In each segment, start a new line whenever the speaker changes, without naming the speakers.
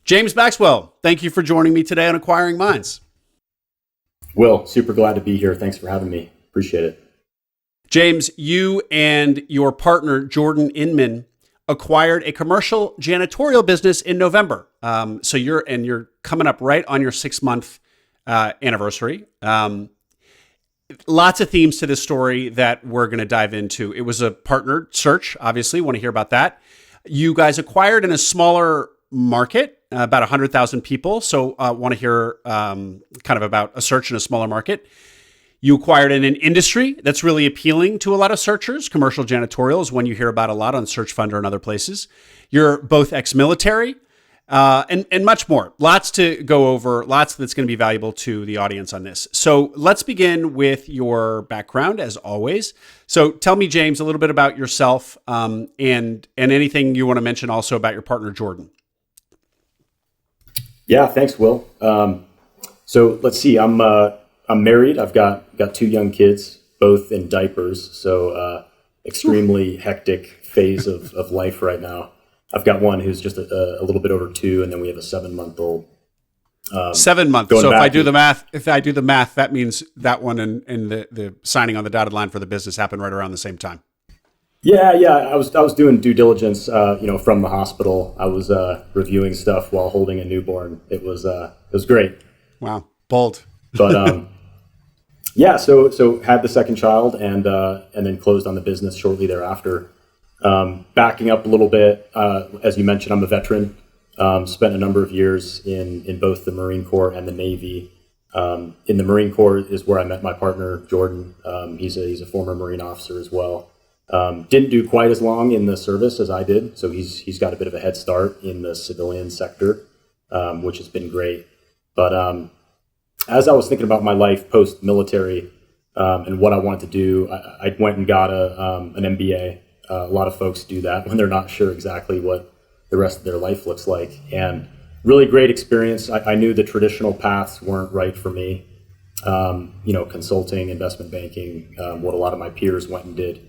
James Maxwell, thank you for joining me today on Acquiring Minds.
Will, super glad to be here. Thanks for having me. Appreciate it.
James, you and your partner, Jordan Inman, acquired a commercial janitorial business in November. So you're coming up right on your 6-month anniversary. Lots of themes to this story that we're going to dive into. It was a partnered search, obviously. Want to hear about that. You guys acquired in a smaller market, about 100,000 people. So want to hear kind of about a search in a smaller market. You acquired in an industry that's really appealing to a lot of searchers. Commercial janitorial is one you hear about a lot on Search Funder and other places. You're both ex-military and much more. Lots to go over, lots that's going to be valuable to the audience on this. So let's begin with your background, as always. So tell me, James, a little bit about yourself and anything you want to mention also about your partner, Jordan.
Yeah, thanks, Will. So let's see. I'm married. I've got 2 young kids, both in diapers. So extremely hectic phase of life right now. I've got one who's just a little bit over 2, and then we have a 7-month-old.
7 months. So if I do the math, that means that one and the signing on the dotted line for the business happened right around the same time.
Yeah. I was doing due diligence, from the hospital. I was reviewing stuff while holding a newborn. It was great.
Wow, bold.
But yeah, so had the second child and then closed on the business shortly thereafter. Backing up a little bit, as you mentioned, I'm a veteran. Spent a number of years in both the Marine Corps and the Navy. In the Marine Corps is where I met my partner, Jordan. He's a former Marine officer as well. Didn't do quite as long in the service as I did, so he's got a bit of a head start in the civilian sector, which has been great. But as I was thinking about my life post-military and what I wanted to do, I went and got an MBA. A lot of folks do that when they're not sure exactly what the rest of their life looks like. And really great experience. I knew the traditional paths weren't right for me. Consulting, investment banking, what a lot of my peers went and did.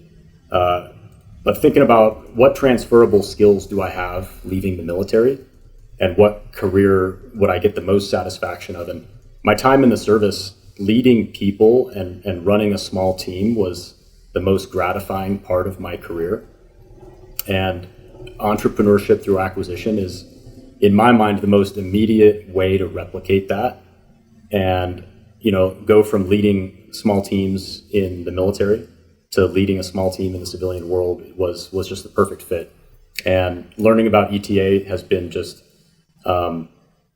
But thinking about what transferable skills do I have leaving the military and what career would I get the most satisfaction of? And my time in the service, leading people and running a small team was the most gratifying part of my career. And entrepreneurship through acquisition is, in my mind, the most immediate way to replicate that. And, go from leading small teams in the military to leading a small team in the civilian world was just the perfect fit. And learning about ETA has been just an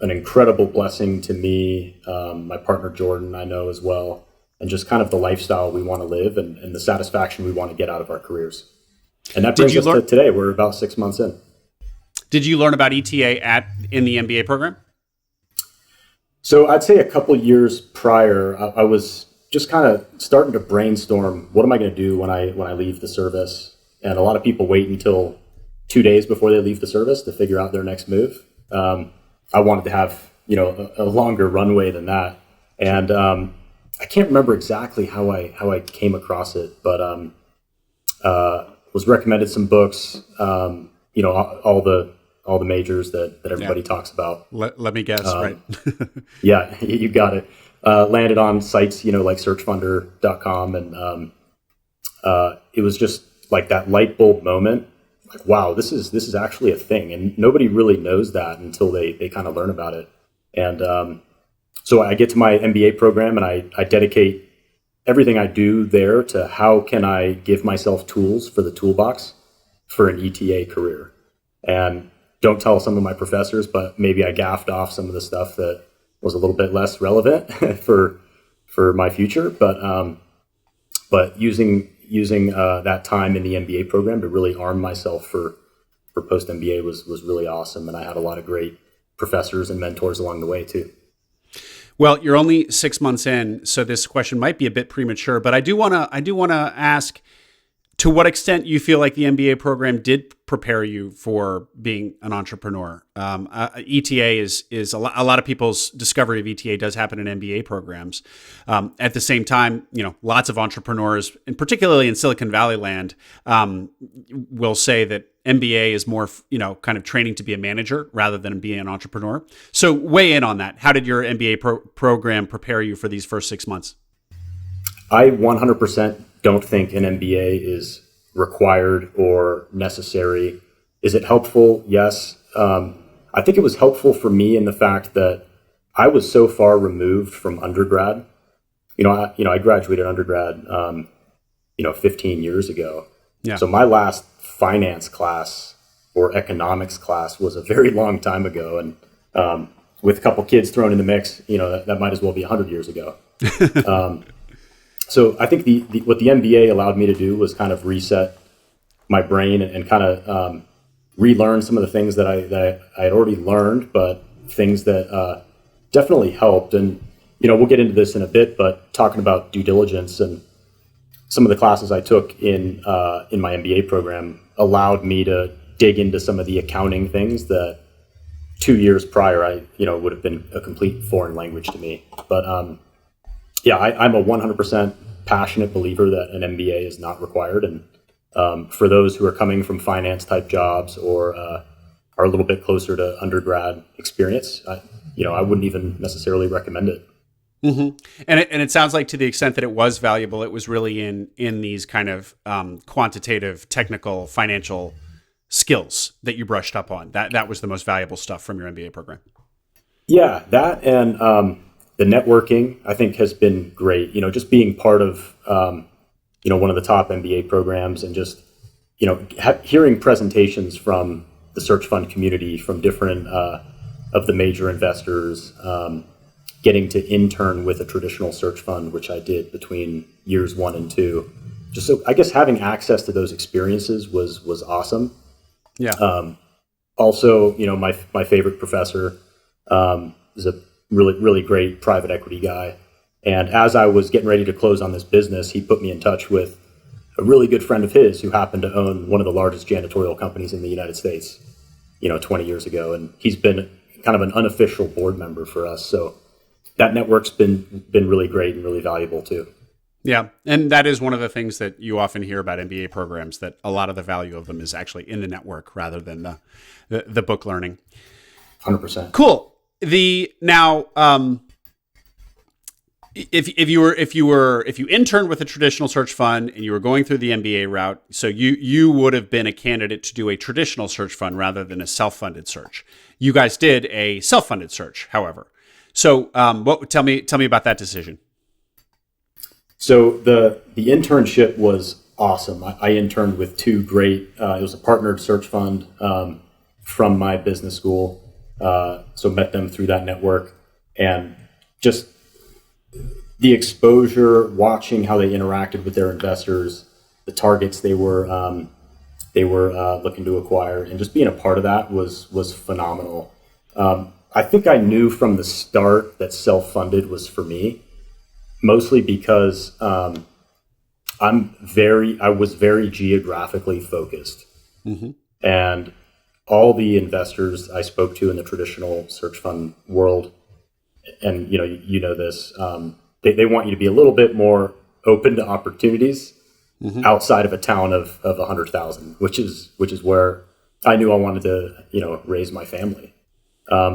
incredible blessing to me, my partner Jordan, I know as well, and just kind of the lifestyle we want to live and the satisfaction we want to get out of our careers. And that brings us to today. We're about 6 months in.
Did you learn about ETA in the MBA program?
So I'd say a couple years prior, I was just kind of starting to brainstorm, what am I going to do when I leave the service? And a lot of people wait until 2 days before they leave the service to figure out their next move. I wanted to have, a longer runway than that. And I can't remember exactly how I came across it, but was recommended some books, all the majors that everybody talks about.
Let me guess, right?
Yeah, you got it. Landed on sites, like searchfunder.com. And it was just like that light bulb moment. Like, wow, this is actually a thing. And nobody really knows that until they kind of learn about it. And so I get to my MBA program and I dedicate everything I do there to how can I give myself tools for the toolbox for an ETA career. And don't tell some of my professors, but maybe I gaffed off some of the stuff that was a little bit less relevant for my future. But using that time in the MBA program to really arm myself for post MBA was really awesome, and I had a lot of great professors and mentors along the way too.
Well, you're only 6 months in, so this question might be a bit premature, but I do want to ask to what extent you feel like the MBA program did prepare you for being an entrepreneur. ETA is a lot of people's discovery of ETA does happen in MBA programs. At the same time, lots of entrepreneurs, and particularly in Silicon Valley land, will say that MBA is more, kind of training to be a manager rather than being an entrepreneur. So weigh in on that. How did your MBA program prepare you for these first 6 months?
I 100% don't think an MBA is required or necessary. Is it helpful? Yes. I think it was helpful for me in the fact that I was so far removed from undergrad. I graduated undergrad, 15 years ago.
Yeah.
So my last finance class or economics class was a very long time ago. And with a couple kids thrown in the mix, that might as well be 100 years ago. So I think what the MBA allowed me to do was kind of reset my brain and kind of relearn some of the things that I had already learned, but things that definitely helped. And we'll get into this in a bit, but talking about due diligence and some of the classes I took in my MBA program allowed me to dig into some of the accounting things that 2 years prior I would have been a complete foreign language to me. But I'm a 100% passionate believer that an MBA is not required. And for those who are coming from finance type jobs or are a little bit closer to undergrad experience, I wouldn't even necessarily recommend it.
Mm-hmm. And it sounds like to the extent that it was valuable, it was really in these kind of quantitative, technical, financial skills that you brushed up on. That was the most valuable stuff from your MBA program.
Yeah, that and the networking I think has been great. Just being part of one of the top MBA programs and just hearing presentations from the search fund community, from different of the major investors. Getting to intern with a traditional search fund, which I did between years 1 and 2. Just so I guess having access to those experiences was awesome.
Yeah.
Also, my favorite professor is a really, really great private equity guy. And as I was getting ready to close on this business, he put me in touch with a really good friend of his who happened to own one of the largest janitorial companies in the United States, 20 years ago. And he's been kind of an unofficial board member for us. So that network's been really great and really valuable too.
Yeah. And that is one of the things that you often hear about MBA programs, that a lot of the value of them is actually in the network rather than the book learning.
100%.
Cool. If you interned with a traditional search fund and you were going through the MBA route, so you would have been a candidate to do a traditional search fund rather than a self-funded search. You guys did a self-funded search, however. So, tell me about that decision.
So the internship was awesome. I interned with two great. It was a partnered search fund from my business school. So met them through that network, and just the exposure, watching how they interacted with their investors, the targets they were looking to acquire, and just being a part of that was phenomenal. I think I knew from the start that self-funded was for me, mostly because I was very geographically focused. Mm-hmm. And all the investors I spoke to in the traditional search fund world, and you know this, they want you to be a little bit more open to opportunities mm-hmm. outside of a town of 100,000, which is where I knew I wanted to raise my family.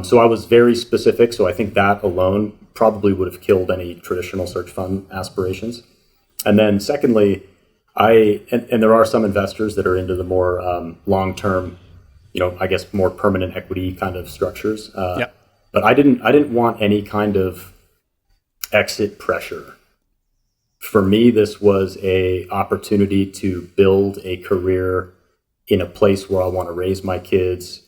So I was very specific. So I think that alone probably would have killed any traditional search fund aspirations. And then secondly, and there are some investors that are into the more long-term, I guess more permanent equity kind of structures.
Yeah.
But I didn't want any kind of exit pressure. For me, this was a opportunity to build a career in a place where I want to raise my kids.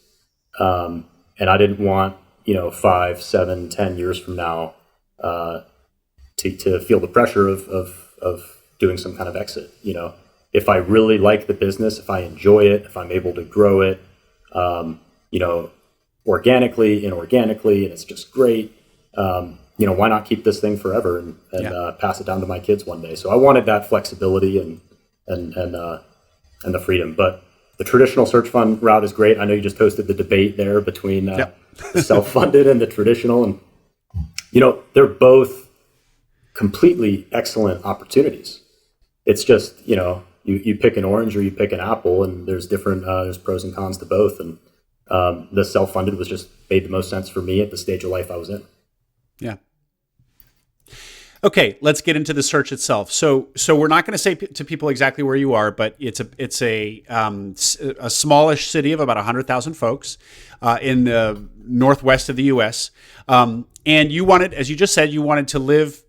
And I didn't want, 5, 7, 10 years from now, to feel the pressure of doing some kind of exit. If I really like the business, if I enjoy it, if I'm able to grow it, organically, inorganically, and it's just great, why not keep this thing forever and pass it down to my kids one day? So I wanted that flexibility and and the freedom. But the traditional search fund route is great. I know you just hosted the debate there between
Yep.
the self-funded and the traditional, and they're both completely excellent opportunities. It's just you pick an orange or you pick an apple, and there's there's pros and cons to both. And the self-funded was just made the most sense for me at the stage of life I was in.
Yeah. Okay, let's get into the search itself. So we're not going to say to people exactly where you are, but it's a smallish city of about 100,000 folks in the northwest of the U.S. And you wanted, as you just said, you wanted to live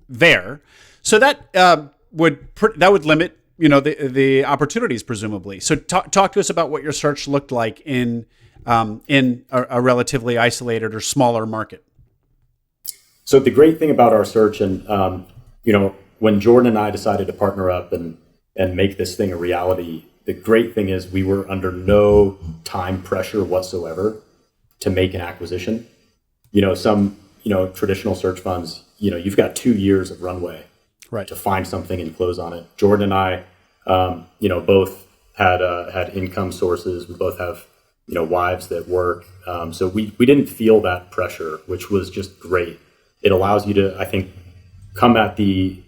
there. So that would limit the opportunities presumably. So talk to us about what your search looked like in a relatively isolated or smaller market.
So the great thing about our search, and when Jordan and I decided to partner up and make this thing a reality, the great thing is we were under no time pressure whatsoever to make an acquisition. Some traditional search funds, you've got 2 years of runway to find something and close on it. Jordan and I, both had income sources. We both have wives that work, so we didn't feel that pressure, which was just great. It allows you to, I think, come at the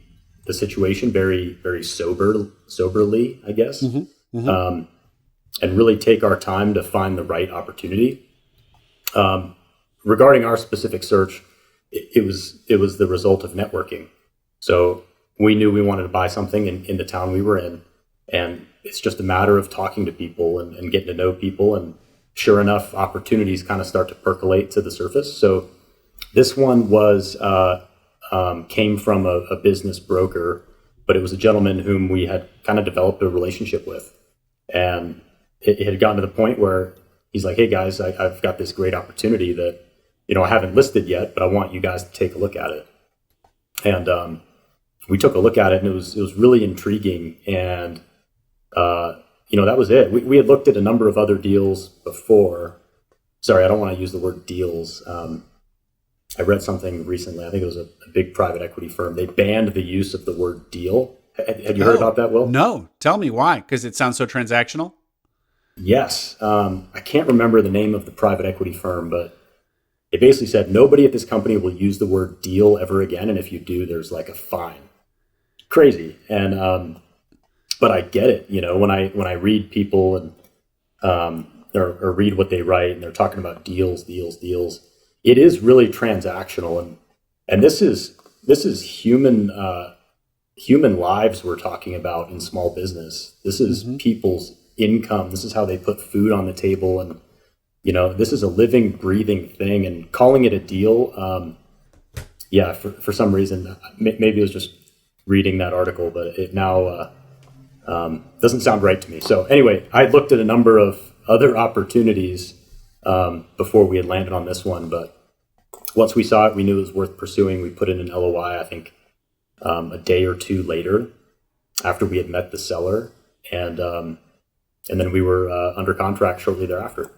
situation very, very soberly, I guess, and really take our time to find the right opportunity. Regarding our specific search, it was the result of networking. So we knew we wanted to buy something in the town we were in, and it's just a matter of talking to people and getting to know people. And sure enough, opportunities kind of start to percolate to the surface. So this one came from a business broker, but it was a gentleman whom we had kind of developed a relationship with. And it had gotten to the point where he's like, hey guys, I've got this great opportunity that, I haven't listed yet, but I want you guys to take a look at it. And we took a look at it, and it was really intriguing. And, that was it. We had looked at a number of other deals before. Sorry, I don't want to use the word deals. I read something recently. I think it was a big private equity firm. They banned the use of the word deal. Had you heard about that, Will?
No. Tell me why. Because it sounds so transactional?
Yes. I can't remember the name of the private equity firm, but it basically said nobody at this company will use the word deal ever again. And if you do, there's like a fine. Crazy. And but I get it. When I read people and or read what they write, and they're talking about deals. It is really transactional, and this is human lives we're talking about in small business. This is people's income. This is how they put food on the table, and this is a living, breathing thing. And calling it a deal, for some reason, maybe it was just reading that article, but it now doesn't sound right to me. So anyway, I looked at a number of other opportunities before we had landed on this one, but once we saw it, we knew it was worth pursuing. We put in an LOI, I think, a day or two later after we had met the seller, and then we were under contract shortly thereafter.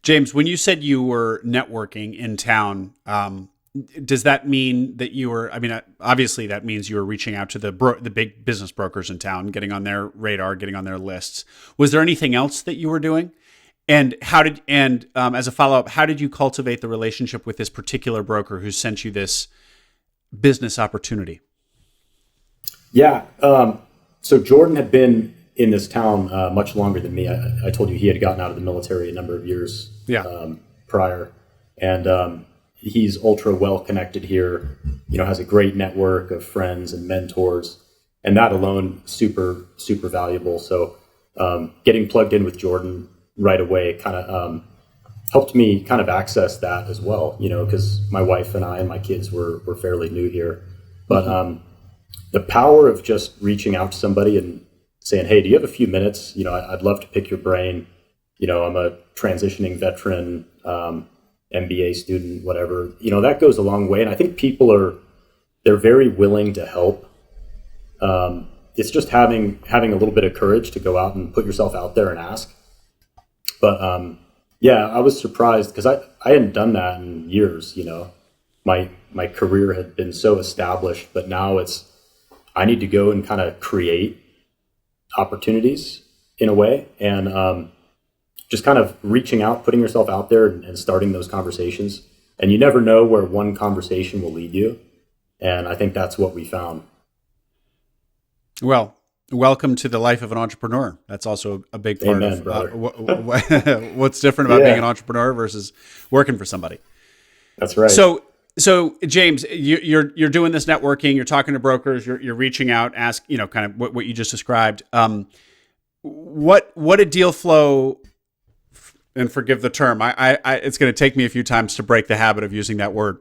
James, when you said you were networking in town, does that mean that you were, obviously that means you were reaching out to the big business brokers in town, getting on their radar, getting on their lists. Was there anything else that you were doing? And as a follow-up, how did you cultivate the relationship with this particular broker who sent you this business opportunity? Yeah.
So Jordan had been in this town much longer than me. I told you he had gotten out of the military a number of years prior. And he's ultra well connected here, has a great network of friends and mentors. And that alone, super, super valuable. So getting plugged in with Jordan right away kind of helped me kind of access that as well, because my wife and I and my kids were fairly new here. But the power of just reaching out to somebody and saying, hey, do you have a few minutes? I'd love to pick your brain. I'm a transitioning veteran, MBA student, whatever. That goes a long way. And I think they're very willing to help. It's just having a little bit of courage to go out and put yourself out there and ask. But I was surprised because I hadn't done that in years. My career had been so established, but now I need to go and kind of create opportunities in a way, and just kind of reaching out, putting yourself out there, and starting those conversations. And you never know where one conversation will lead you. And I think that's what we found.
Well, welcome to the life of an entrepreneur. That's also a big part
Amen,
of what's different about being an entrepreneur versus working for somebody.
That's right.
So James, you're doing this networking. You're talking to brokers. You're reaching out, kind of what you just described. What did deal flow? And forgive the term. It's going to take me a few times to break the habit of using that word.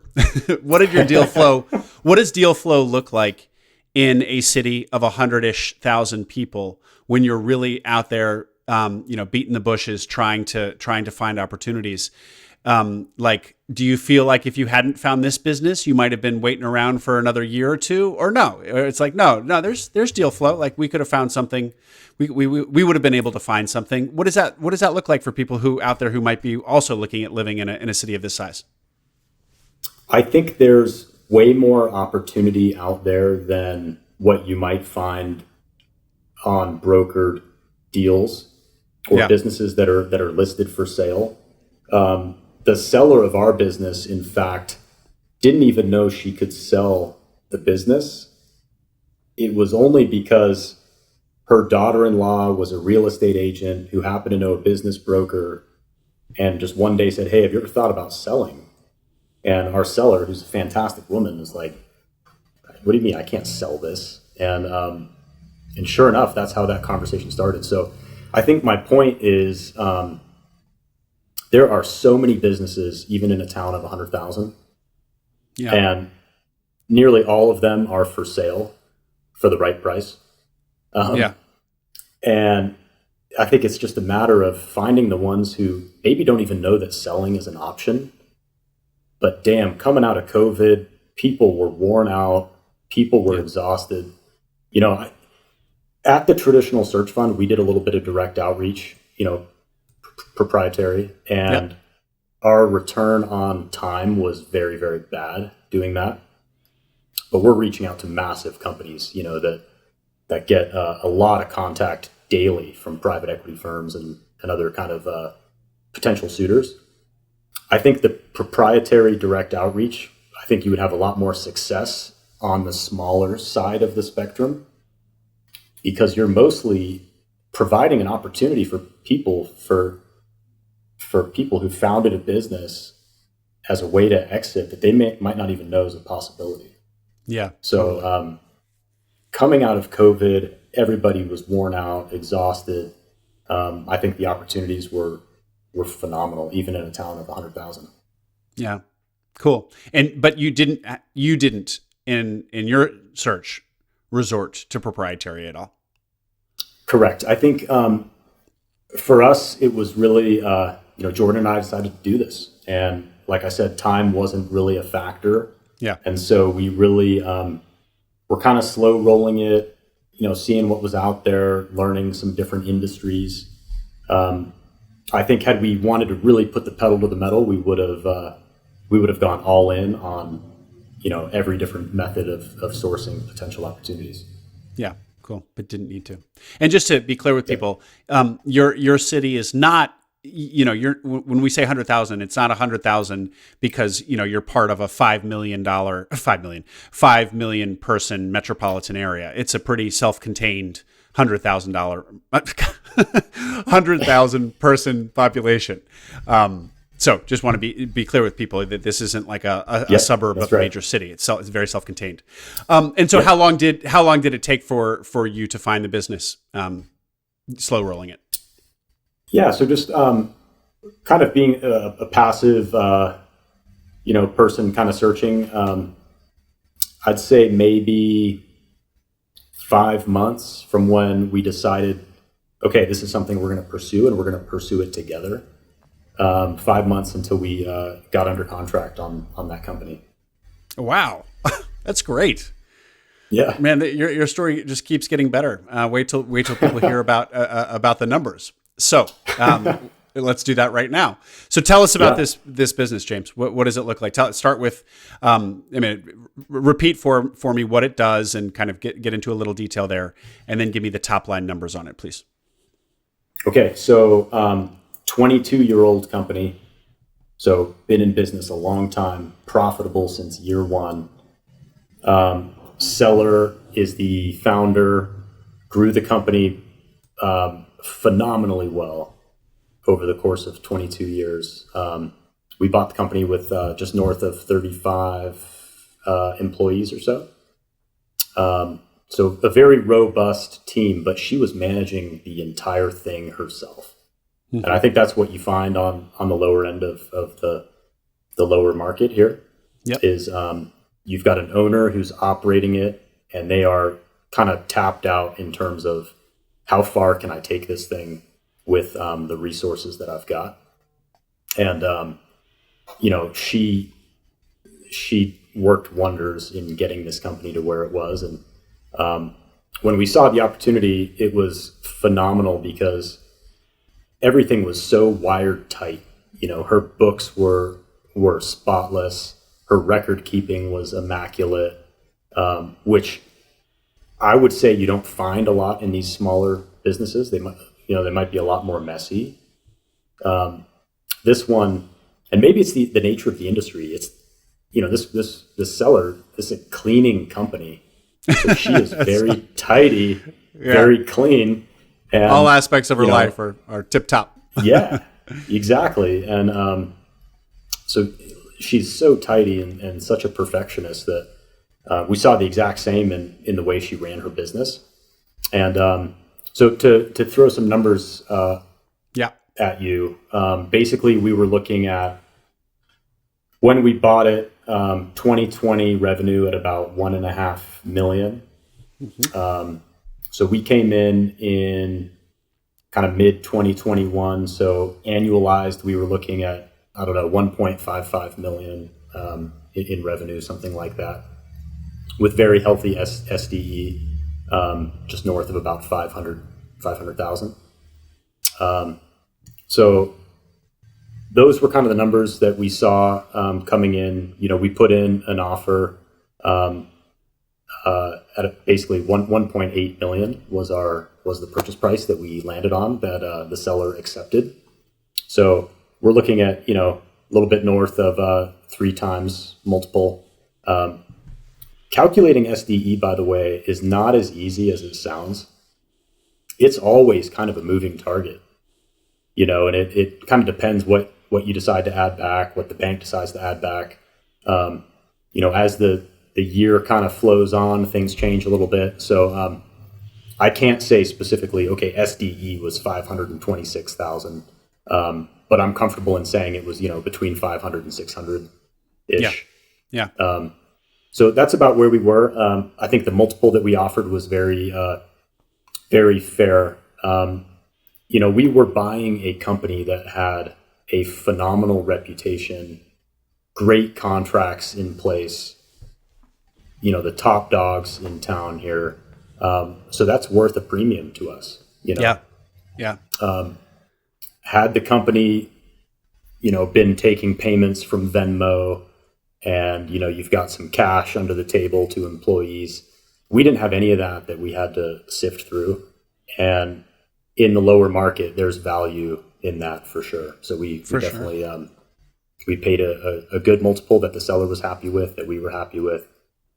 What did your deal flow? What does deal flow look like in a city of 100,000 people when you're really out there, beating the bushes, trying to find opportunities? Do you feel like if you hadn't found this business, you might have been waiting around for another year or two, or no? It's like no. There's deal flow. Like we could have found something. We would have been able to find something. What does that look like for people who out there who might be also looking at living in a city of this size?
I think there's way more opportunity out there than what you might find on brokered deals or businesses that are listed for sale. The seller of our business, in fact, didn't even know she could sell the business. It was only because her daughter-in-law was a real estate agent who happened to know a business broker and just one day said, "Hey, have you ever thought about selling?" And our seller, who's a fantastic woman, was like, "What do you mean I can't sell this?" And sure enough, that's how that conversation started. So I think my point is, there are so many businesses, even in a town of 100,000, and nearly all of them are for sale for the right price. And I think it's just a matter of finding the ones who maybe don't even know that selling is an option. But damn, coming out of COVID, people were worn out, people were exhausted. At the traditional search fund, we did a little bit of direct outreach, proprietary, and our return on time was very, very bad doing that. But we're reaching out to massive companies, that get a lot of contact daily from private equity firms and other kind of potential suitors. I think the proprietary direct outreach, I think you would have a lot more success on the smaller side of the spectrum, because you're mostly providing an opportunity for people who founded a business as a way to exit that they might not even know is a possibility.
Yeah.
So coming out of COVID, everybody was worn out, exhausted. I think the opportunities were phenomenal, even in a town of 100,000.
Yeah, cool. But you didn't in your search resort to proprietary at all.
Correct. I think for us, it was really, Jordan and I decided to do this. And like I said, time wasn't really a factor.
Yeah.
And so we really were kind of slow rolling it, seeing what was out there, learning some different industries. I think had we wanted to really put the pedal to the metal, we would have gone all in on, every different method of sourcing potential opportunities.
Yeah. Cool. But didn't need to. And just to be clear with people, your city is not, when we say 100,000, it's not 100,000 because, you're part of a $5 million person metropolitan area. It's a pretty self-contained $100,000 person population. So just want to be clear with people that this isn't like a suburb of a major city. It's very self-contained. And so how long did it take for you to find the business, slow rolling it?
Yeah. So just kind of being a passive, person kind of searching. I'd say maybe 5 months from when we decided, okay, this is something we're going to pursue and we're going to pursue it together. 5 months until we got under contract on that company.
Wow, that's great.
Yeah,
man, your story just keeps getting better. Wait till people hear about the numbers. So, let's do that right now. So tell us about
Yeah.
this business, James. What does it look like? Start with, repeat for me what it does and kind of get into a little detail there, and then give me the top line numbers on it, please.
Okay, so 22-year-old company, so been in business a long time, profitable since year one. Seller is the founder, grew the company phenomenally well over the course of 22 years. We bought the company with just north of 35 employees or so. So a very robust team, but she was managing the entire thing herself. Mm-hmm. And I think that's what you find on the lower end of the lower market here.
Yep.
Is you've got an owner who's operating it, and they are kind of tapped out in terms of how far can I take this thing with the resources that I've got. And, she worked wonders in getting this company to where it was. And when we saw the opportunity, it was phenomenal because everything was so wired tight. Her books were spotless. Her record keeping was immaculate, which I would say you don't find a lot in these smaller businesses. They might be a lot more messy. This one, and maybe it's the nature of the industry. It's, this seller is a cleaning company. So she is very tidy, very clean. And
all aspects of her life are tip top.
Yeah, exactly. And so she's so tidy and such a perfectionist that we saw the exact same in the way she ran her business. And so to throw some numbers at you, basically we were looking at, when we bought it, 2020 revenue at about $1.5 million. Mm-hmm. So we came in kind of mid 2021. So annualized, we were looking at, I don't know, 1.55 million in revenue, something like that, with very healthy SDE, just north of about 500,000. So those were kind of the numbers that we saw coming in. We put in an offer at basically 1.8 million was the purchase price that we landed on, that the seller accepted. So we're looking at a little bit north of 3 times multiple. Calculating SDE, by the way, is not as easy as it sounds. It's always kind of a moving target, and it kind of depends what you decide to add back, what the bank decides to add back. As the year kind of flows on, things change a little bit. So I can't say specifically, okay, SDE was 526,000, but I'm comfortable in saying it was, between 500 and 600-ish.
Yeah.
So that's about where we were. I think the multiple that we offered was very, very fair. We were buying a company that had a phenomenal reputation, great contracts in place, the top dogs in town here. So that's worth a premium to us,
Yeah.
Had the company, been taking payments from Venmo, and, you've got some cash under the table to employees. We didn't have any of that we had to sift through. And in the lower market, there's value in that for sure. So we definitely, we paid a good multiple that the seller was happy with, that we were happy with.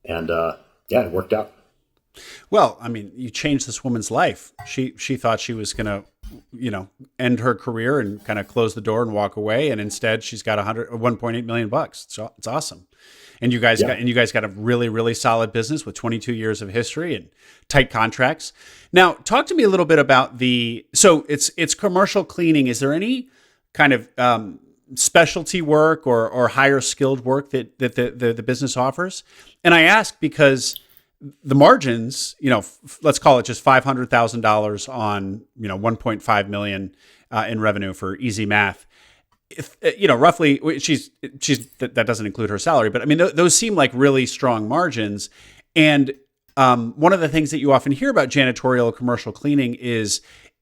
And it worked out.
Well, I mean, you changed this woman's life. She thought she was going to, end her career and kind of close the door and walk away. And instead she's got $1.8 million. So it's awesome. And you guys got a really, really solid business with 22 years of history and tight contracts. Now, talk to me a little bit about so it's commercial cleaning. Is there any kind of specialty work or higher skilled work that the business offers? And I ask because the margins, let's call it just $500,000 on, 1.5 million in revenue for easy math. If, roughly that doesn't include her salary, but I mean, those seem like really strong margins. And one of the things that you often hear about janitorial commercial cleaning is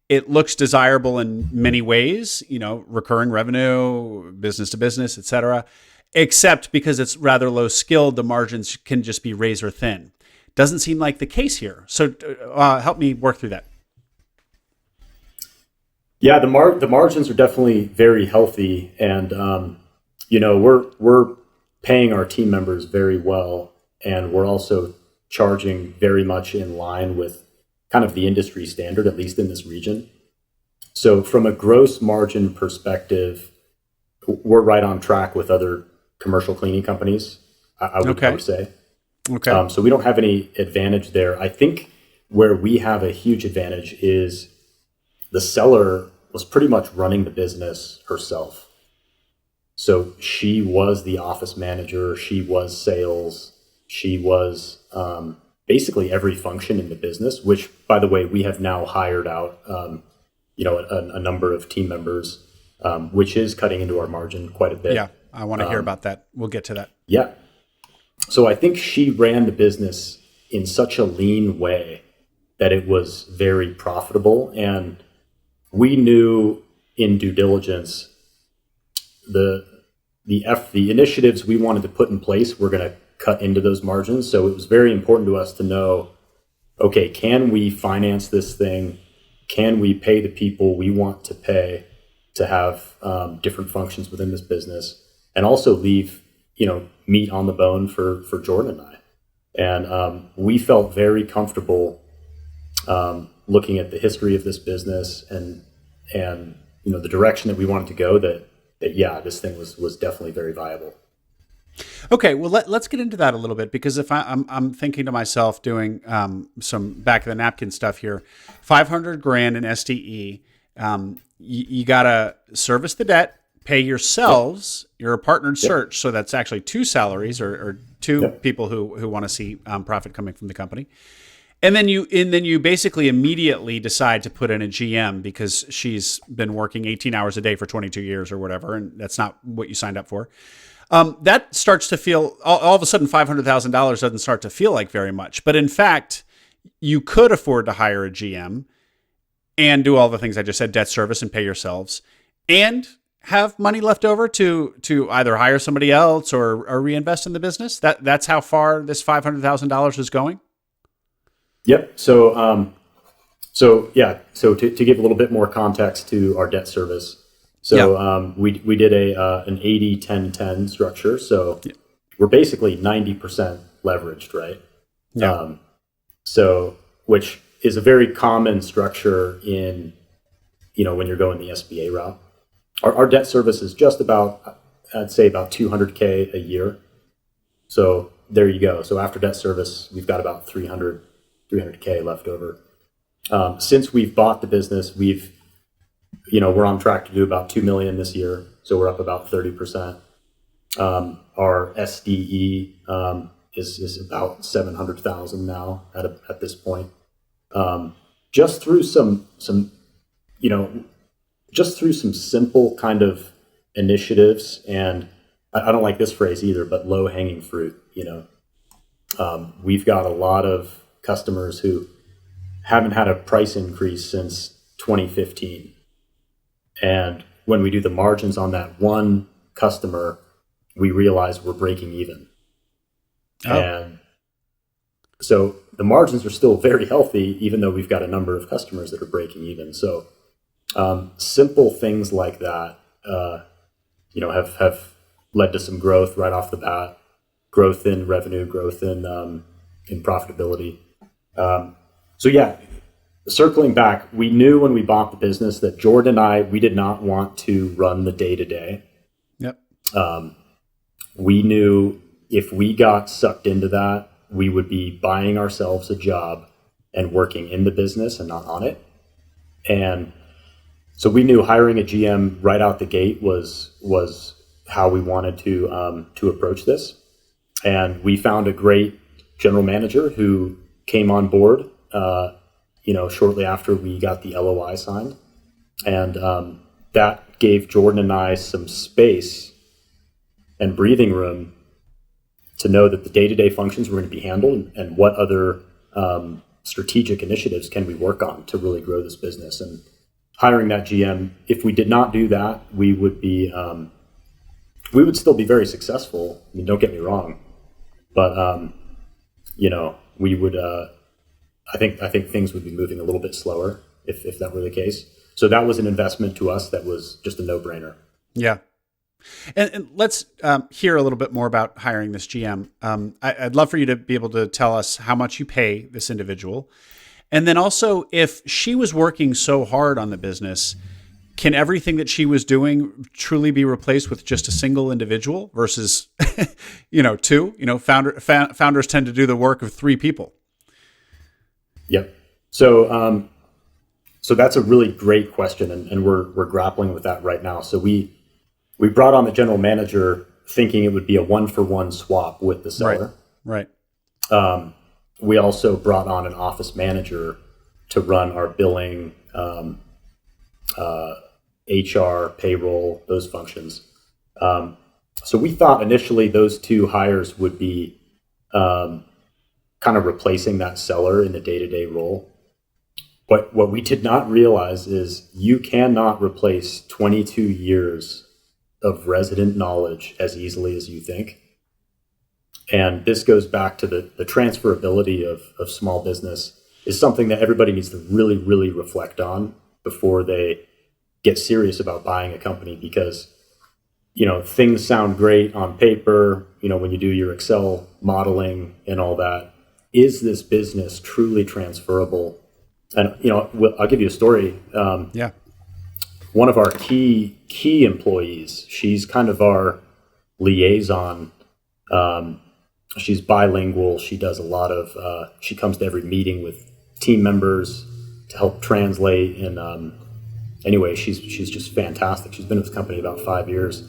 it looks desirable in many ways, recurring revenue, business to business, et cetera, except because it's rather low skilled, the margins can just be razor thin. Doesn't seem like the case here. So help me work through that.
Yeah, the margins are definitely very healthy, and we're paying our team members very well, and we're also charging very much in line with kind of the industry standard, at least in this region. So from a gross margin perspective, we're right on track with other commercial cleaning companies, I would say.
Okay.
So we don't have any advantage there. I think where we have a huge advantage is the seller was pretty much running the business herself. So she was the office manager, she was sales, she was basically every function in the business, which, by the way, we have now hired out a number of team members, which is cutting into our margin quite a bit.
Yeah, I want to hear about that. We'll get to that.
Yeah. So I think she ran the business in such a lean way that it was very profitable. And we knew in due diligence the initiatives we wanted to put in place were going to cut into those margins. So it was very important to us to know, okay, can we finance this thing? Can we pay the people we want to pay to have different functions within this business, and also leave meat on the bone for Jordan and I. And we felt very comfortable looking at the history of this business and the direction that we wanted to go, that this thing was definitely very viable.
Okay, well let's get into that a little bit, because if I'm thinking to myself, doing some back of the napkin stuff here, $500,000 in SDE, you gotta service the debt, pay yourselves. Yep. You're a partnered search, so that's actually two salaries or two people who want to see profit coming from the company. And then you basically immediately decide to put in a GM because she's been working 18 hours a day for 22 years or whatever, and that's not what you signed up for. That starts to feel, all of a sudden, $500,000 doesn't start to feel like very much. But in fact, you could afford to hire a GM and do all the things I just said, debt service and pay yourselves, and have money left over to either hire somebody else or reinvest in the business. That's how far this $500,000 is going.
Yep. So to give a little bit more context to our debt service. So we did an 80-10-10 structure. So we're basically 90% leveraged, right?
Yeah.
Which is a very common structure in, when you're going the SBA route. Our debt service is just about, I'd say about $200K a year. So there you go. So after debt service, we've got about $300K left over. Since we've bought the business, we're on track to do about $2 million this year. So we're up about 30%. Our SDE is about 700,000 now at this point. Just through some simple kind of initiatives, and I don't like this phrase either, but low hanging fruit. We've got a lot of customers who haven't had a price increase since 2015. And when we do the margins on that one customer, we realize we're breaking even. Oh. And so the margins are still very healthy, even though we've got a number of customers that are breaking even. So simple things like that, have led to some growth right off the bat, growth in revenue, growth in profitability. Circling back, we knew when we bought the business that Jordan and I, we did not want to run the day-to-day.
Yep.
We knew if we got sucked into that, we would be buying ourselves a job and working in the business and not on it. And so we knew hiring a GM right out the gate was how we wanted to approach this. And we found a great general manager who came on board shortly after we got the LOI signed. And that gave Jordan and I some space and breathing room to know that the day-to-day functions were going to be handled and what other strategic initiatives can we work on to really grow this business. And hiring that GM, if we did not do that, we would still be very successful. I mean, don't get me wrong, but we would. I think things would be moving a little bit slower if that were the case. So that was an investment to us that was just a no-brainer.
Yeah. And let's hear a little bit more about hiring this GM. I'd love for you to be able to tell us how much you pay this individual. And then also, if she was working so hard on the business, can everything that she was doing truly be replaced with just a single individual versus, two? Founders tend to do the work of three people.
Yep. So that's a really great question, and we're grappling with that right now. So we brought on the general manager thinking it would be a 1-for-1 swap with the seller.
Right.
We also brought on an office manager to run our billing, HR, payroll, those functions. So we thought initially those two hires would be kind of replacing that seller in the day-to-day role. But what we did not realize is you cannot replace 22 years of resident knowledge as easily as you think. And this goes back to the transferability of small business is something that everybody needs to really, really reflect on before they get serious about buying a company, because, things sound great on paper, when you do your Excel modeling and all that. Is this business truly transferable? And, I'll give you a story.
Yeah.
One of our key employees, she's kind of our liaison. She's bilingual. She does a lot of, she comes to every meeting with team members to help translate. And anyway, she's just fantastic. She's been with the company about 5 years.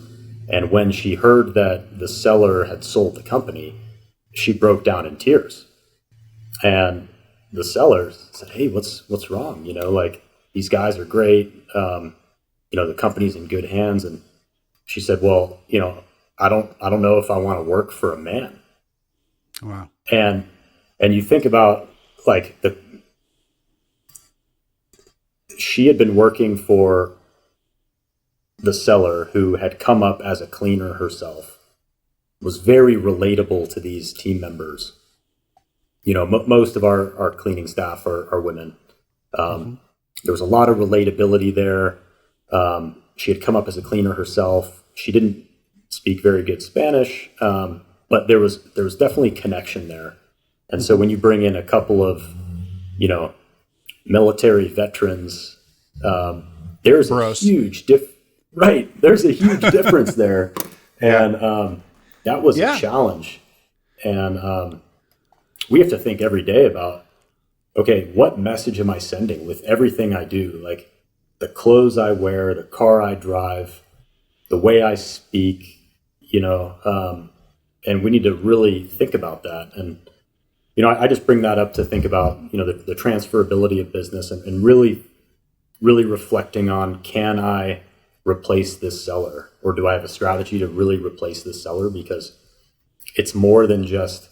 And when she heard that the seller had sold the company, she broke down in tears. And the seller said, "Hey, what's wrong? These guys are great. The company's in good hands." And she said, "Well, I don't know if I want to work for a man."
Wow.
And you think about she had been working for the seller who had come up as a cleaner herself, was very relatable to these team members. Most of our cleaning staff are women. There was a lot of relatability there. She had come up as a cleaner herself. She didn't speak very good Spanish, but there was definitely connection there. And so when you bring in a couple of, military veterans, there's a huge there's a huge difference there. And that was a challenge. And we have to think every day about, okay, what message am I sending with everything I do? Like the clothes I wear, the car I drive, the way I speak, and we need to really think about that. And, I just bring that up to think about, the transferability of business and really, really reflecting on, can I replace this seller, or do I have a strategy to really replace this seller? Because it's more than just,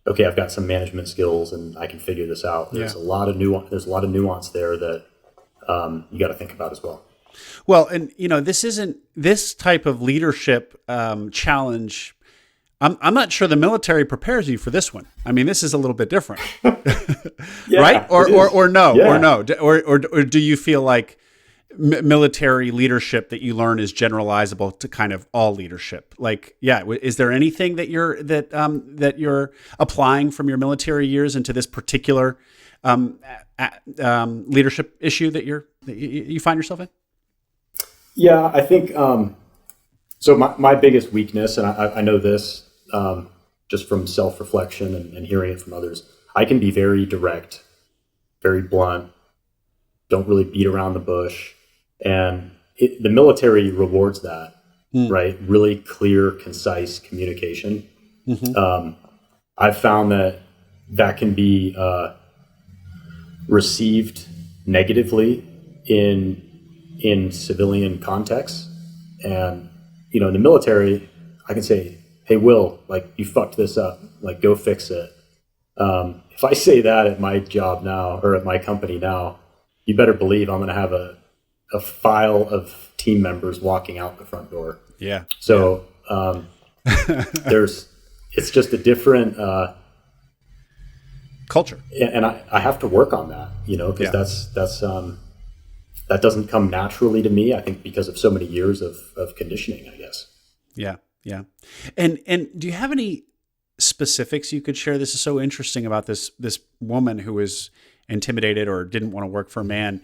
okay, I've got some management skills and I can figure this out. There's a lot of nuance there that you got to think about as well.
Well, and this type of leadership challenge. I'm not sure the military prepares you for this one. I mean, this is a little bit different, right? Or do you feel like military leadership that you learn is generalizable to kind of all leadership? Is there anything that you're applying from your military years into this particular leadership issue that you find yourself in?
Yeah, I think so. My biggest weakness, and I know this just from self-reflection and hearing it from others, I can be very direct, very blunt, don't really beat around the bush. And the military rewards that, right? Really clear, concise communication. Mm-hmm. I've found that can be received negatively in civilian contexts. And, in the military, I can say, "Hey, Will, you fucked this up, go fix it." If I say that at my job now, or at my company now, you better believe I'm going to have a a file of team members walking out the front door.
Yeah.
So it's just a different
culture.
And I have to work on that, because that doesn't come naturally to me. I think because of so many years of conditioning, I guess.
Yeah. Yeah. And do you have any specifics you could share? This is so interesting about this woman who was intimidated or didn't want to work for a man.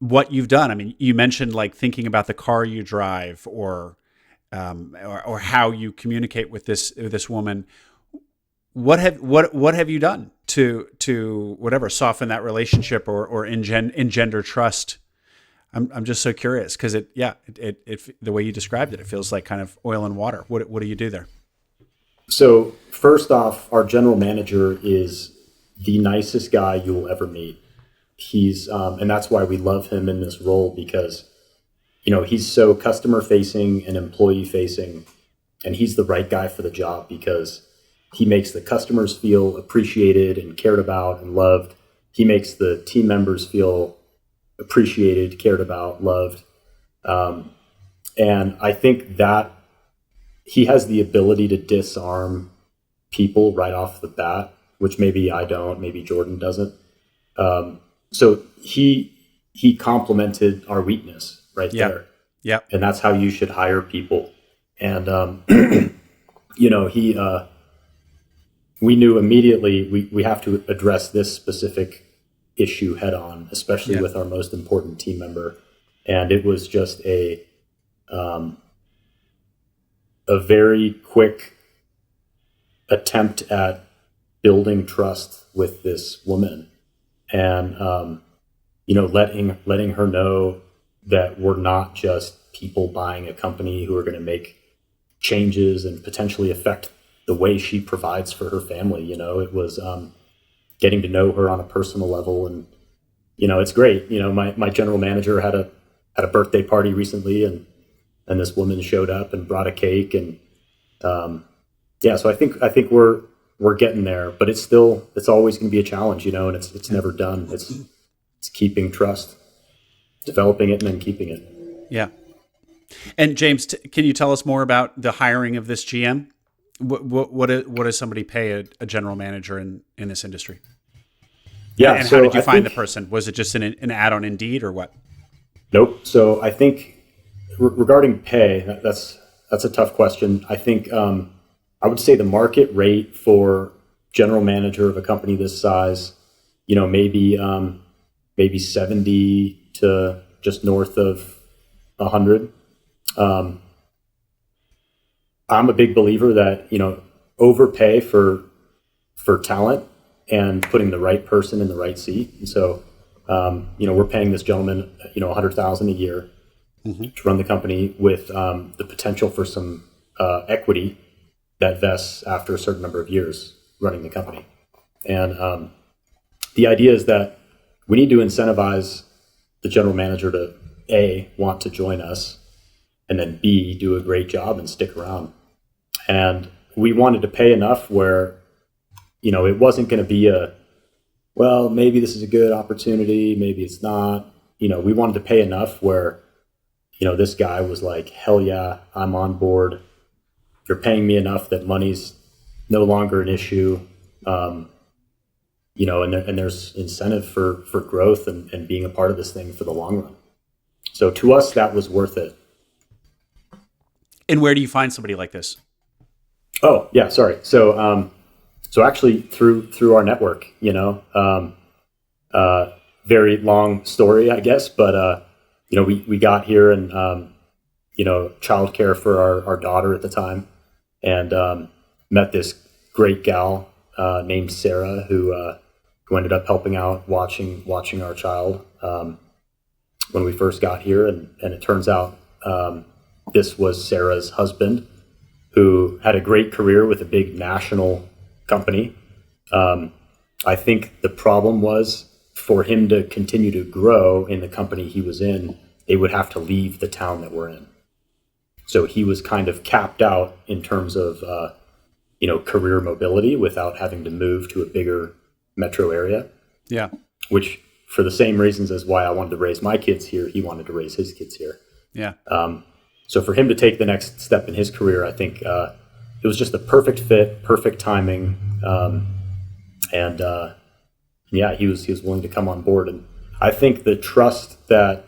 What you've done. I mean, you mentioned like thinking about the car you drive or how you communicate with this woman. What have you done to whatever soften that relationship or engender trust? I'm just so curious because it the way you described it, it feels like kind of oil and water. What do you do there?
So first off, our general manager is the nicest guy you will ever meet. He's and that's why we love him in this role, because he's so customer facing and employee facing, and he's the right guy for the job because he makes the customers feel appreciated and cared about and loved. He makes the team members feel appreciated, cared about, loved. And I think that he has the ability to disarm people right off the bat, which maybe I don't, maybe Jordan doesn't. So he complemented our weakness right there.
Yeah.
And that's how you should hire people. And, we knew immediately we have to address this specific issue head on, especially with our most important team member. And it was just a very quick attempt at building trust with this woman, and letting her know that we're not just people buying a company who are going to make changes and potentially affect the way she provides for her family. It was getting to know her on a personal level, and it's great. My general manager had a birthday party recently, and this woman showed up and brought a cake, and so I think we're getting there, but it's always going to be a challenge, and it's never done. It's keeping trust, developing it, and then keeping it.
Yeah. And James, can you tell us more about the hiring of this GM? What does somebody pay a general manager in this industry?
Yeah.
And how did you find the person? Was it just an ad on Indeed or what?
Nope. So I think regarding pay, that's a tough question. I think I would say the market rate for general manager of a company this size, maybe 70 to just north of 100. I'm a big believer that, overpay for talent and putting the right person in the right seat. And so, we're paying this gentleman, $100,000 a year to run the company with the potential for some equity that vests after a certain number of years running the company. And the idea is that we need to incentivize the general manager to A, want to join us, and then B, do a great job and stick around. And we wanted to pay enough where, it wasn't going to be maybe this is a good opportunity, maybe it's not. We wanted to pay enough where, this guy was like, hell yeah, I'm on board. You're paying me enough that money's no longer an issue. And there's incentive for growth and being a part of this thing for the long run. So to us, that was worth it.
And where do you find somebody like this?
Oh yeah, sorry. So actually through our network, very long story, I guess, but we got here and childcare for our daughter at the time, and met this great gal named Sarah who ended up helping out watching our child when we first got here, and it turns out this was Sarah's husband, who had a great career with a big national company. I think the problem was for him to continue to grow in the company he was in, they would have to leave the town that we're in. So he was kind of capped out in terms of, career mobility without having to move to a bigger metro area.
Yeah.
Which for the same reasons as why I wanted to raise my kids here, he wanted to raise his kids here.
Yeah.
So for him to take the next step in his career, I think it was just the perfect fit, perfect timing, and yeah, he was willing to come on board. And I think the trust that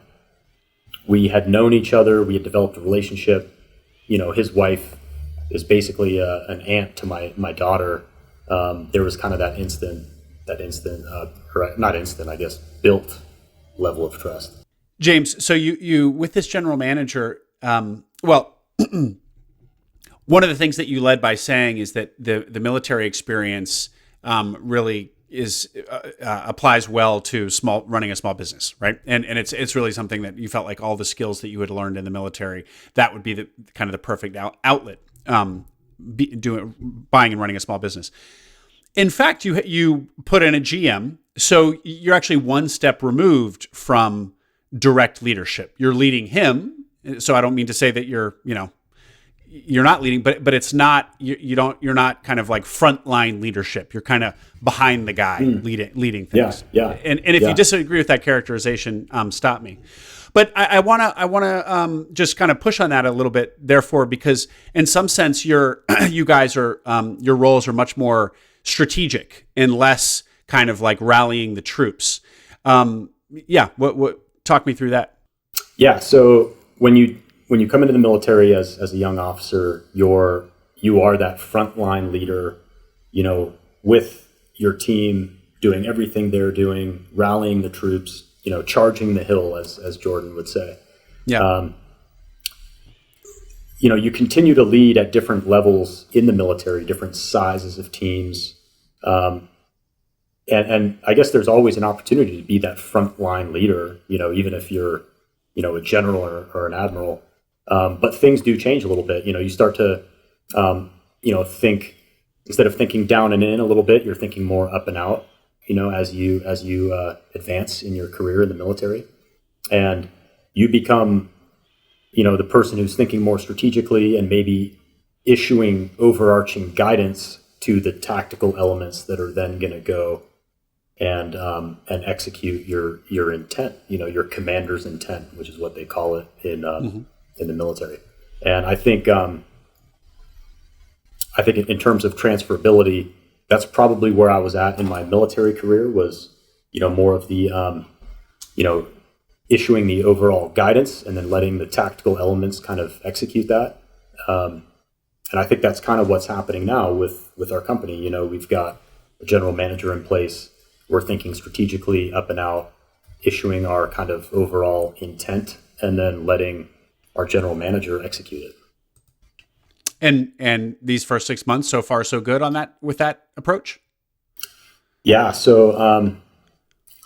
we had known each other, we had developed a relationship. His wife is basically an aunt to my daughter. There was kind of that instant, or not instant, I guess, built level of trust.
James, so you with this general manager, well, one of the things that you led by saying is that the military experience really applies well to running a small business, right? And it's really something that you felt like all the skills that you had learned in the military, that would be the kind of the perfect outlet, buying and running a small business. In fact, you put in a GM, so you're actually one step removed from direct leadership. You're leading him, so I don't mean to say that you're not leading, but it's not you're not kind of like frontline leadership. You're kind of behind the guy leading things.
Yeah.
And if you disagree with that characterization, stop me. But I wanna just kind of push on that a little bit. Therefore, because in some sense, you guys are your roles are much more strategic and less kind of like rallying the troops. What talk me through that?
Yeah. So when you come into the military as a young officer, you are that frontline leader, with your team, doing everything they're doing, rallying the troops, charging the hill, as Jordan would say.
Yeah.
You continue to lead at different levels in the military, different sizes of teams. And I guess there's always an opportunity to be that frontline leader, even if you're, a general or an admiral. But things do change a little bit. You start to, think, instead of thinking down and in a little bit, you're thinking more up and out, as you advance in your career in the military. And you become, the person who's thinking more strategically and maybe issuing overarching guidance to the tactical elements that are then going to go and execute your intent, your commander's intent, which is what they call it in the military. And I think in terms of transferability, that's probably where I was at in my military career, was, more of the, issuing the overall guidance and then letting the tactical elements kind of execute that. And I think that's kind of what's happening now with our company. We've got a general manager in place. We're thinking strategically up and out, issuing our kind of overall intent, and then letting our general manager execute it.
And these first 6 months, so far so good on that, with that approach?
Yeah. So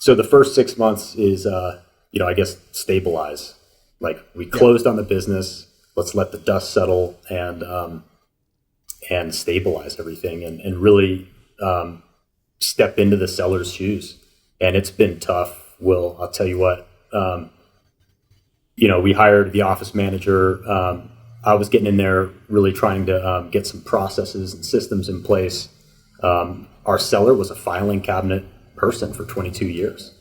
the first 6 months is, I guess, stabilize. Like, we closed on the business. Let's let the dust settle and stabilize everything and really step into the seller's shoes. And it's been tough, Will. I'll tell you what. We hired the office manager. I was getting in there really trying to get some processes and systems in place. Our seller was a filing cabinet person for 22 years.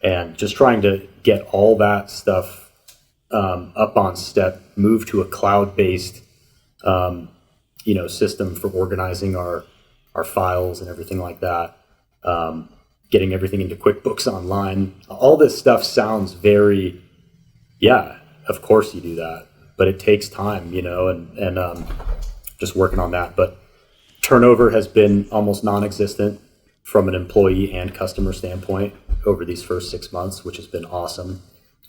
And just trying to get all that stuff up on step, move to a cloud-based system for organizing our files and everything like that, getting everything into QuickBooks Online. All this stuff sounds very, of course you do that, but it takes time, and just working on that. But turnover has been almost non-existent from an employee and customer standpoint over these first 6 months, which has been awesome.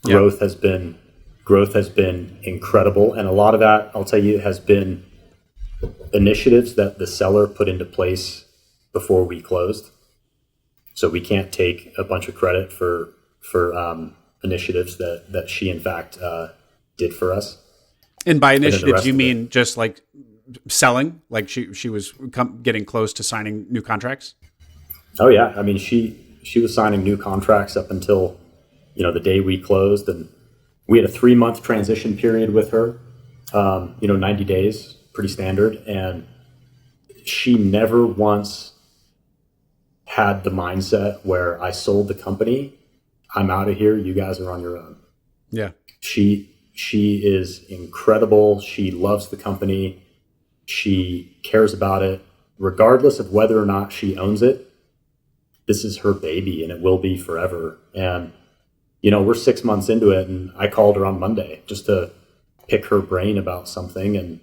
Growth has been incredible, and a lot of that, I'll tell you, has been initiatives that the seller put into place before we closed. So we can't take a bunch of credit for initiatives that she in fact did for us. And by initiatives, you mean
just like selling? Like she was getting close to signing new contracts?
Oh yeah, I mean she was signing new contracts up until the day we closed, and we had a 3-month transition period with her. 90 days, pretty standard, and she never once had the mindset where I sold the company I'm out of here. You guys are on your own.
Yeah.
She is incredible. She loves the company. She cares about it, regardless of whether or not she owns it. This is her baby, and it will be forever. And we're 6 months into it, and I called her on Monday just to pick her brain about something, and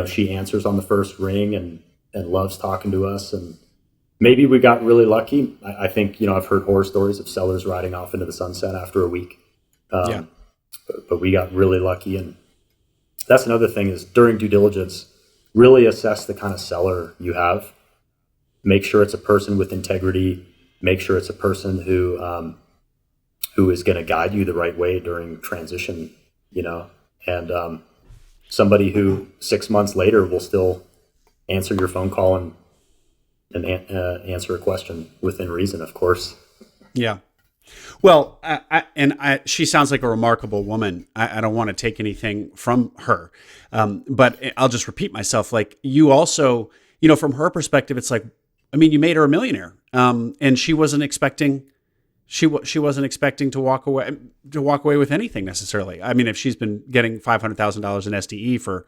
she answers on the first ring and loves talking to us. And maybe we got really lucky. I think I've heard horror stories of sellers riding off into the sunset after a week.
Yeah.
But we got really lucky. And that's another thing is during due diligence, really assess the kind of seller you have. Make sure it's a person with integrity. Make sure it's a person who is going to guide you the right way during transition, and somebody who 6 months later will still answer your phone call and answer a question within reason, of course.
Yeah. Well, she sounds like a remarkable woman. I don't want to take anything from her, but I'll just repeat myself. Like you also, from her perspective, it's like, I mean, you made her a millionaire, and she wasn't expecting. She wasn't expecting to walk away with anything necessarily. I mean, if she's been getting $500,000 in SDE for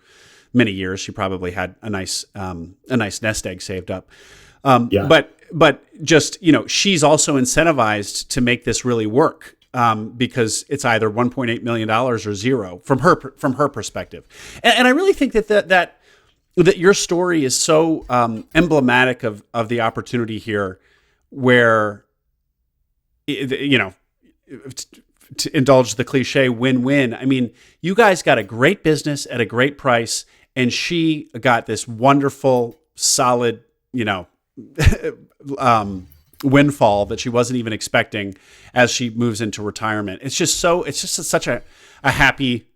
many years, she probably had a nice nest egg saved up.
Yeah.
But just, she's also incentivized to make this really work, because it's either $1.8 million or zero from her perspective. And I really think that your story is so emblematic of the opportunity here, where, to indulge the cliche, win-win. I mean, you guys got a great business at a great price, and she got this wonderful, solid, windfall that she wasn't even expecting as she moves into retirement. It's just such a happy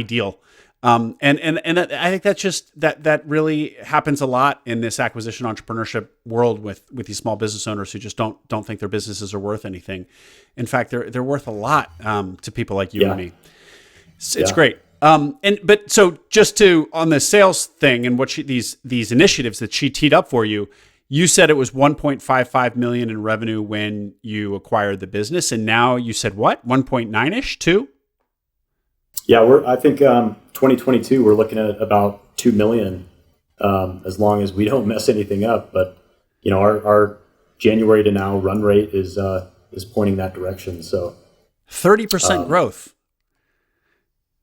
deal. And I think that's just that really happens a lot in this acquisition entrepreneurship world with these small business owners who just don't think their businesses are worth anything. In fact, they're worth a lot to people like you and me. It's great. But so just on the sales thing and what these initiatives that she teed up for you, you said it was 1.55 million in revenue when you acquired the business, and now you said what, 1.9-ish, 2?
Yeah, I think 2022 we're looking at about 2 million, as long as we don't mess anything up. But our January to now run rate is pointing that direction. So
30% growth.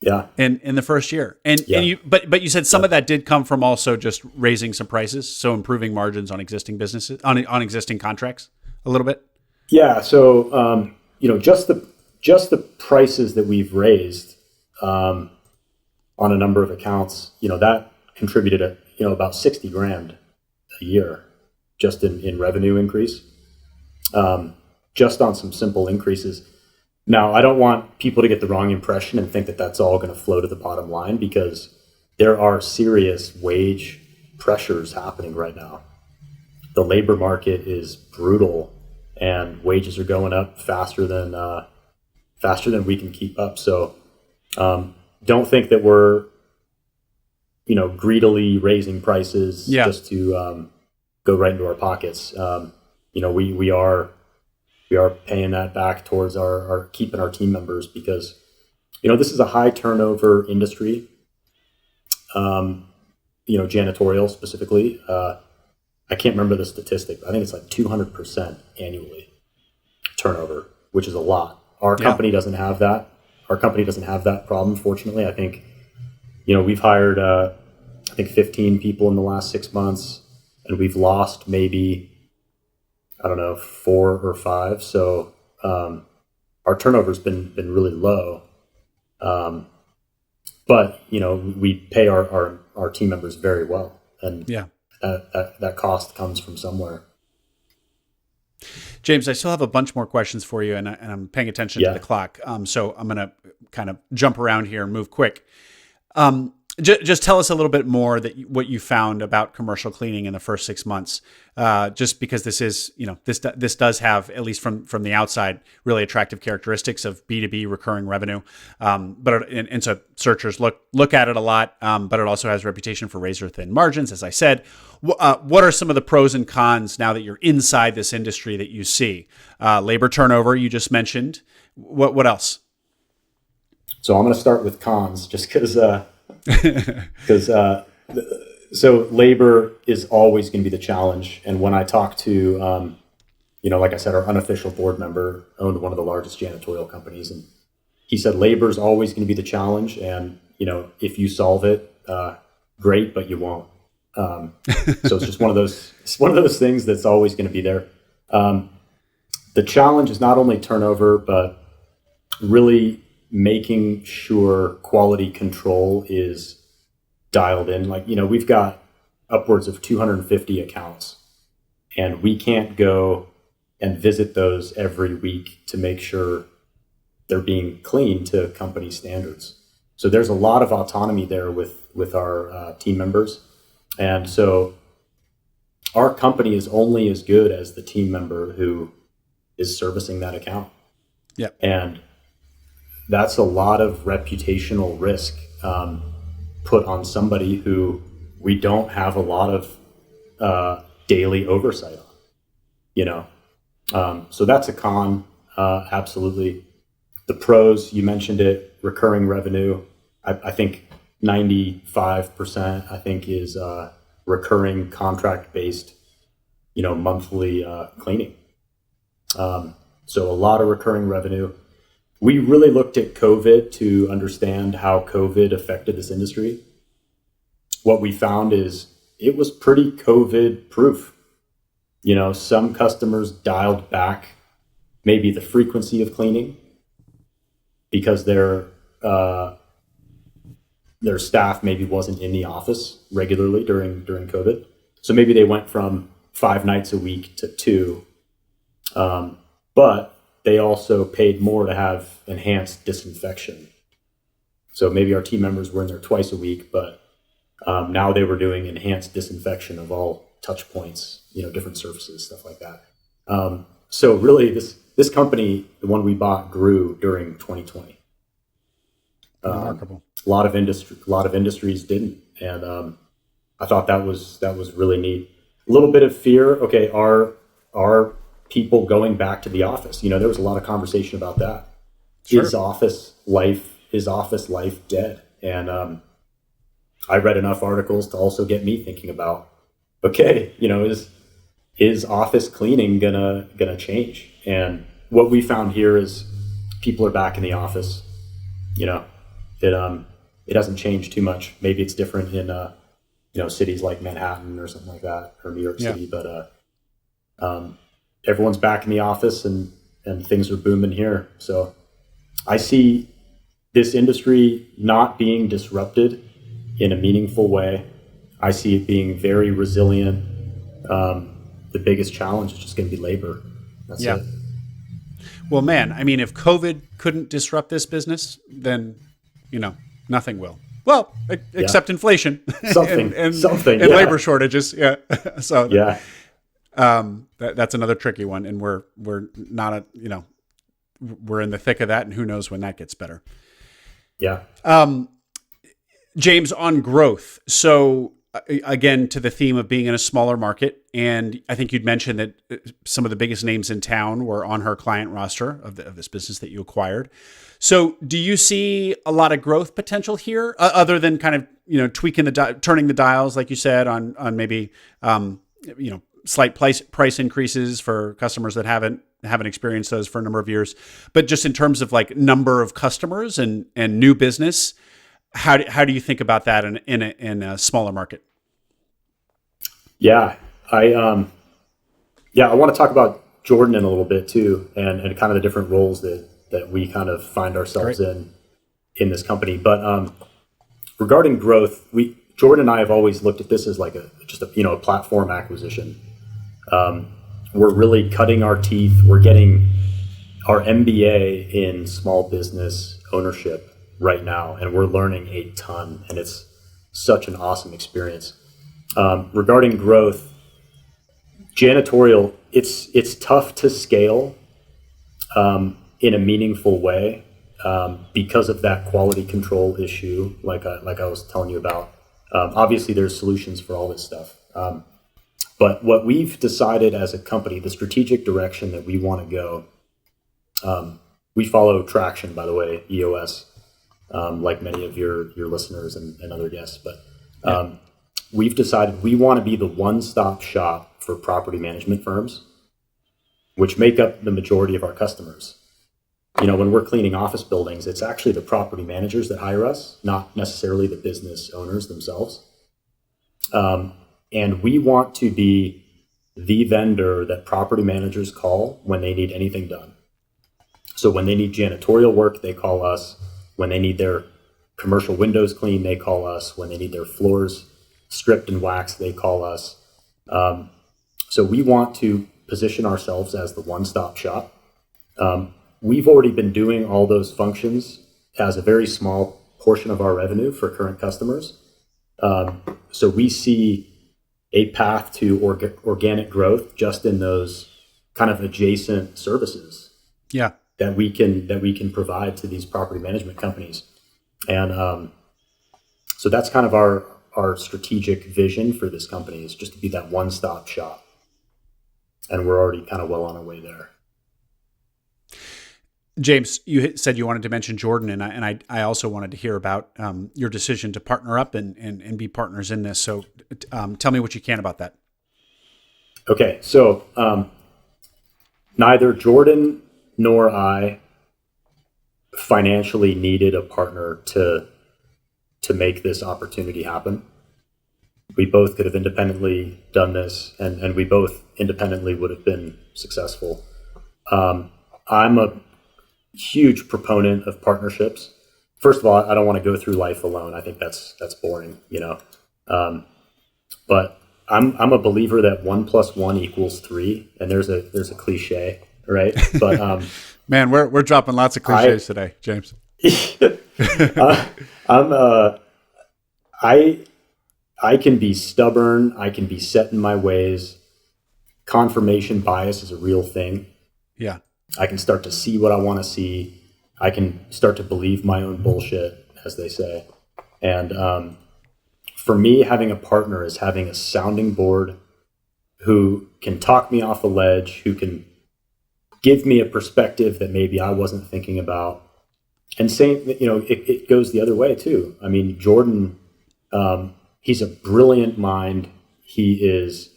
Yeah.
In the first year. And you you said some of that did come from also just raising some prices, so improving margins on existing businesses, on existing contracts a little bit.
Yeah. So just the prices that we've raised on a number of accounts, that contributed about $60,000 a year just in revenue increase, just on some simple increases. Now, I don't want people to get the wrong impression and think that that's all going to flow to the bottom line, because there are serious wage pressures happening right now. The labor market is brutal, and wages are going up faster than we can keep up. So don't think that we're greedily raising prices just to go right into our pockets. We are paying that back towards our keeping our team members, because this is a high turnover industry. Janitorial specifically. I can't remember the statistic, but I think it's like 200% annually turnover, which is a lot. Our company doesn't have that. Our company doesn't have that problem, fortunately. I think we've hired 15 people in the last 6 months, and we've lost maybe 4 or 5. So our turnover's been really low. But we pay our team members very well, and that cost comes from somewhere.
James, I still have a bunch more questions for you, and I'm paying attention to the clock. So I'm going to kind of jump around here and move quick. Just tell us a little bit more what you found about commercial cleaning in the first 6 months. Just because this is, this does have, at least from the outside, really attractive characteristics of B2B recurring revenue. And so searchers look at it a lot, but it also has a reputation for razor thin margins. As I said, what are some of the pros and cons now that you're inside this industry that you see? Labor turnover, you just mentioned. What else?
So I'm going to start with cons, just because. So labor is always going to be the challenge. And when I talk to, like I said, our unofficial board member owned one of the largest janitorial companies, and he said labor is always going to be the challenge. And if you solve it, great, but you won't. So it's just one of those things that's always going to be there. The challenge is not only turnover, but really making sure quality control is dialed in. Like, we've got upwards of 250 accounts, and we can't go and visit those every week to make sure they're being cleaned to company standards. So there's a lot of autonomy there with our team members. And so our company is only as good as the team member who is servicing that account.
Yeah.
And that's a lot of reputational risk put on somebody who we don't have a lot of daily oversight on, so that's a con, absolutely. The pros, you mentioned it, recurring revenue. I think 95%, I think, is recurring contract-based, monthly cleaning. So a lot of recurring revenue. We really looked at COVID to understand how COVID affected this industry. What we found is it was pretty COVID proof. Some customers dialed back maybe the frequency of cleaning because their staff maybe wasn't in the office regularly during COVID. So maybe they went from 5 nights a week to 2, but they also paid more to have enhanced disinfection. So maybe our team members were in there twice a week, but now they were doing enhanced disinfection of all touch points, different surfaces, stuff like that. So really, this company, the one we bought, grew during 2020.
Remarkable.
A lot of industries didn't, and I thought that was really neat. A little bit of fear. Okay, are people going back to the office? There was a lot of conversation about that.
Sure.
Is office life dead? And I read enough articles to also get me thinking about, okay, is office cleaning gonna change? And what we found here is people are back in the office. It hasn't changed too much. Maybe it's different in cities like Manhattan or something like that, or New York City, but everyone's back in the office and things are booming here. So I see this industry not being disrupted in a meaningful way. I see it being very resilient. The biggest challenge is just going to be labor. That's it.
Well, man, I mean, if COVID couldn't disrupt this business, then, nothing will. Well, except inflation and labor shortages. Yeah. So
yeah.
That's another tricky one, and we're not we're in the thick of that, and who knows when that gets better.
Yeah.
James, on growth. So again, to the theme of being in a smaller market, and I think you'd mentioned that some of the biggest names in town were on her client roster of this business that you acquired. So do you see a lot of growth potential here, other than kind of tweaking turning the dials, like you said, on maybe slight price increases for customers that haven't experienced those for a number of years, but just in terms of like number of customers and new business, how do you think about that in a smaller market?
Yeah, I want to talk about Jordan in a little bit too, and kind of the different roles that we kind of find ourselves in this company. But regarding growth, Jordan and I have always looked at this as like a platform acquisition. We're really cutting our teeth. We're getting our MBA in small business ownership right now, and we're learning a ton. And it's such an awesome experience. Regarding growth, janitorial, it's tough to scale in a meaningful way because of that quality control issue, like I was telling you about. Obviously, there's solutions for all this stuff. But what we've decided as a company, the strategic direction that we want to go, we follow Traction, by the way, EOS, like many of your listeners and other guests. But we've decided we want to be the one-stop shop for property management firms, which make up the majority of our customers. You know, when we're cleaning office buildings, it's actually the property managers that hire us, not necessarily the business owners themselves. And we want to be the vendor that property managers call when they need anything done. So when they need janitorial work, they call us. When they need their commercial windows cleaned, they call us. When they need their floors stripped and waxed, they call us. So we want to position ourselves as the one-stop shop. We've already been doing all those functions as a very small portion of our revenue for current customers. So we see a path to organic growth just in those kind of adjacent services that we can provide to these property management companies. And so that's kind of our strategic vision for this company, is just to be that one-stop shop. And we're already kind of well on our way there.
James, you said you wanted to mention Jordan, and I also wanted to hear about your decision to partner up and be partners in this. So tell me what you can about that.
Okay, so neither Jordan nor I financially needed a partner to make this opportunity happen. We both could have independently done this, and we both independently would have been successful. I'm a huge proponent of partnerships. First of all, I don't want to go through life alone. I think that's boring, you know. But I'm a believer that 1 + 1 = 3, and there's a cliche, right? But
man, we're dropping lots of cliches today, James.
I can be stubborn. I can be set in my ways. Confirmation bias is a real thing.
Yeah.
I can start to see what I want to see. I can start to believe my own bullshit, as they say. And for me, having a partner is having a sounding board who can talk me off a ledge, who can give me a perspective that maybe I wasn't thinking about. And same, you know, it goes the other way too. I mean, Jordan, he's a brilliant mind. He is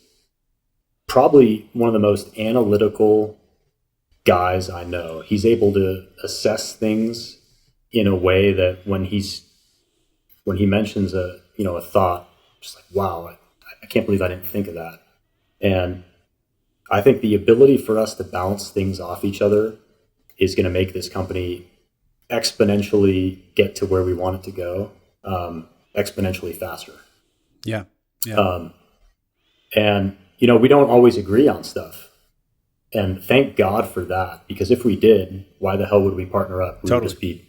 probably one of the most analytical guys I know. He's able to assess things in a way that when he mentions a thought, just like, wow, I can't believe I didn't think of that. And I think the ability for us to bounce things off each other is going to make this company exponentially get to where we want it to go, exponentially faster.
Yeah.
And, you know, we don't always agree on stuff. And thank God for that, because if we did, why the hell would we partner up? We would just be